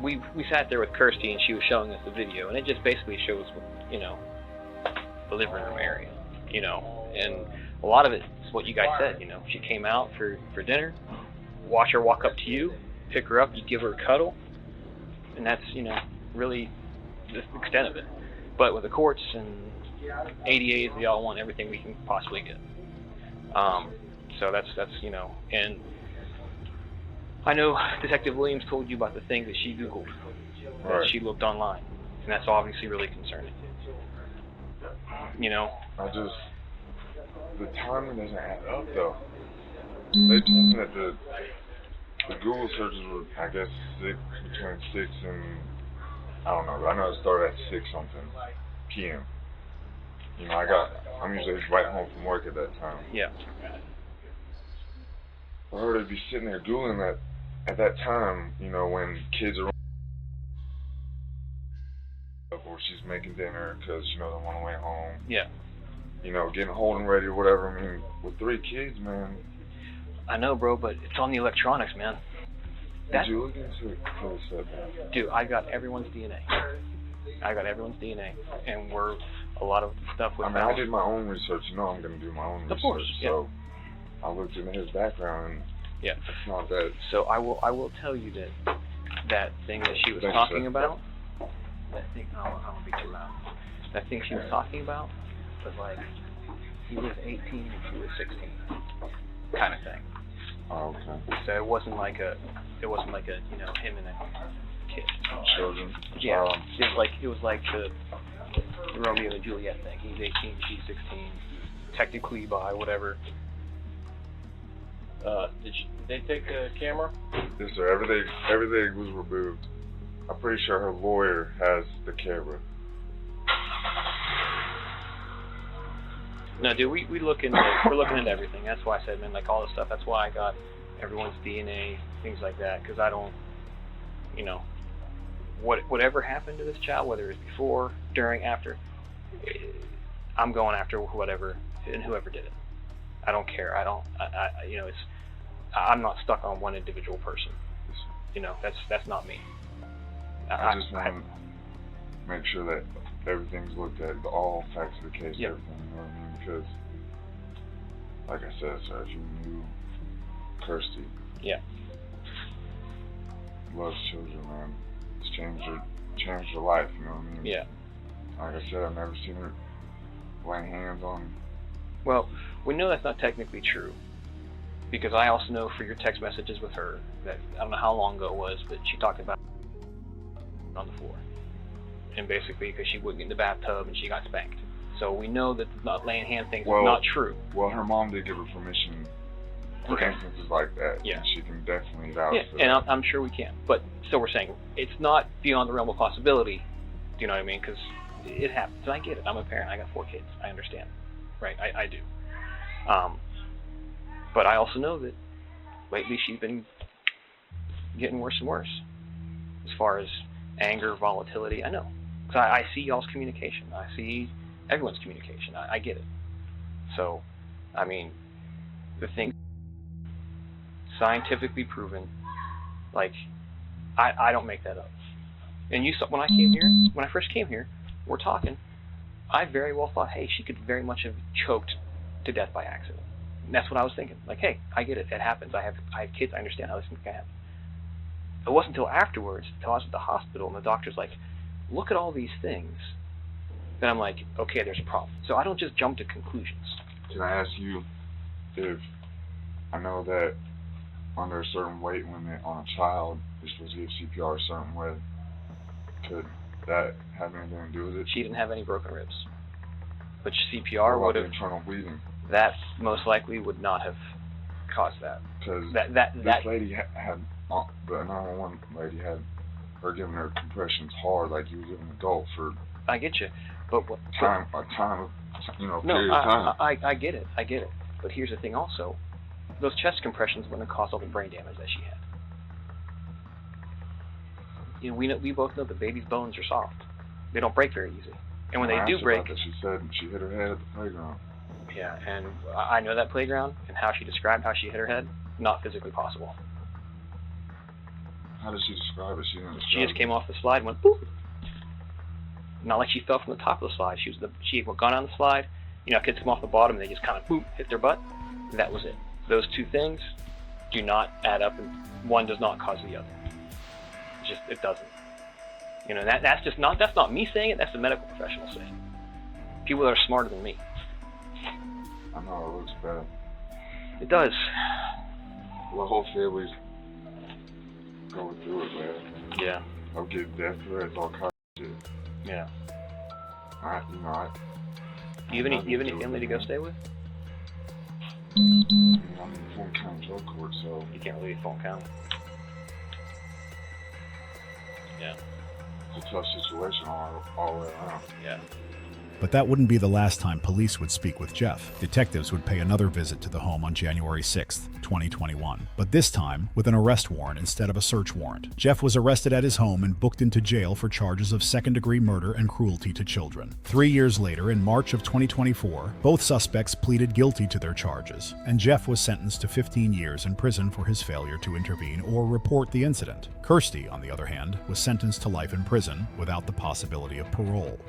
we sat there with Kirsty and she was showing us the video, and it just basically shows, you know, the living room area, you know, and a lot of it is what you guys said, you know. She came out for dinner, watch her walk up to you, pick her up, you give her a cuddle, and that's, you know, really the extent of it. But with the courts and ADAs, we all want everything we can possibly get. So that's you know, and I know Detective Williams told you about the thing that she Googled, that she looked online, and that's obviously really concerning. You know? The timing doesn't add up, though. They told me that the Google searches were, I guess, between 6 and, I don't know, I know it started at 6 something p.m. You know, I'm usually right home from work at that time. Yeah. For her to be sitting there Googling that at that time, you know, when kids are or she's making dinner because, you know, they're on the way home. Yeah. You know, getting Holden ready or whatever. I mean, with 3 kids, man. I know, bro, but it's on the electronics, man. Did you look into it before you said that? Dude, I got everyone's DNA. And we're a lot of stuff with. I mean, I did my own research. You know, I'm going to do my own research. Of course, yeah. So I looked into his background, and yeah, it's not that. So I will tell you that thing that she was talking about. That thing, I don't want to be too loud. That thing she was talking about was like he was 18 and she was 16, kind of thing. Oh, okay. So it wasn't like a you know, him and a kid. Children. Yeah. It was like the Romeo and Juliet thing. He's 18, she's 16. Technically by whatever. Did they take a camera? Yes, sir. Everything was removed. I'm pretty sure her lawyer has the camera. No, dude, we're looking into everything. That's why I said, man, like all this stuff. That's why I got everyone's DNA, things like that, because I don't, you know, whatever happened to this child, whether it's before, during, after, I'm going after whatever and whoever did it. I don't care. You know, I'm not stuck on one individual person. You know, that's not me. I just want to make sure that everything's looked at, all facts of the case, everything, you know what I mean? Because, like I said, sir, if you knew Kirsty, loves children, man, it's changed her life, you know what I mean? Yeah. Like I said, I've never seen her lay hands on. Well, we know that's not technically true, because I also know for your text messages with her that I don't know how long ago it was, but she talked about on the floor, and basically because she wouldn't get in the bathtub and she got spanked. So we know that the not laying hand thing is not true. Well, her mom did give her permission for instances like that. Yeah. And she can definitely vouch for and that. I'm sure we can. But so we're saying it's not beyond the realm of possibility. Do you know what I mean? Because it happens. And I get it. I'm a parent. I got 4 kids. I understand. Right? I do. But I also know that lately she's been getting worse and worse as far as anger, volatility. I know. Because I see y'all's communication. I see everyone's communication. I get it. So, I mean, the thing scientifically proven, like, I don't make that up. And you saw when I first came here, we're talking, I very well thought, hey, she could very much have choked to death by accident. And that's what I was thinking. Like, hey, I get it. It happens. I have kids. I understand how this can happen. It wasn't until afterwards, until I was at the hospital, and the doctor's like, look at all these things. Then I'm like, okay, there's a problem. So I don't just jump to conclusions. Can I ask you if, I know that under a certain weight limit on a child, you're supposed to give CPR a certain way. Could that have anything to do with it? She didn't have any broken ribs. But CPR would have... internal bleeding? That most likely would not have caused that. Because this lady had, the 911 lady had her giving her compressions hard, like you were giving an adult for... I get you. But what... a time of, period of time. I get it. But here's the thing also. Those chest compressions wouldn't have caused all the brain damage that she had. You know, we both know that babies' bones are soft. They don't break very easy. And when they do break... She said she hit her head at the playground. Yeah, and I know that playground, and how she described how she hit her head, not physically possible. How did she describe it? She didn't She describe just came off the slide and went boop. Not like she fell from the top of the slide. She had gone on the slide. You know, kids come off the bottom and they just kind of boop, hit their butt. That was it. Those two things do not add up, and one does not cause the other. It doesn't. You know, that's not me saying it. That's the medical professional saying it. People that are smarter than me. I know it looks bad. It does. Well, the whole family's going through it, man. Yeah. I'm getting death threats, all kinds of shit. Yeah. You know, You have any family to go stay with? I'm in Fulton County drug court, so You can't leave Fulton County. Yeah. it's a tough situation all the way around. Yeah. But that wouldn't be the last time police would speak with Jeff. Detectives would pay another visit to the home on January 6th, 2021. But this time with an arrest warrant instead of a search warrant. Jeff was arrested at his home and booked into jail for charges of second-degree murder and cruelty to children. 3 years later, in March of 2024, both suspects pleaded guilty to their charges, and Jeff was sentenced to 15 years in prison for his failure to intervene or report the incident. Kirsty, on the other hand, was sentenced to life in prison without the possibility of parole.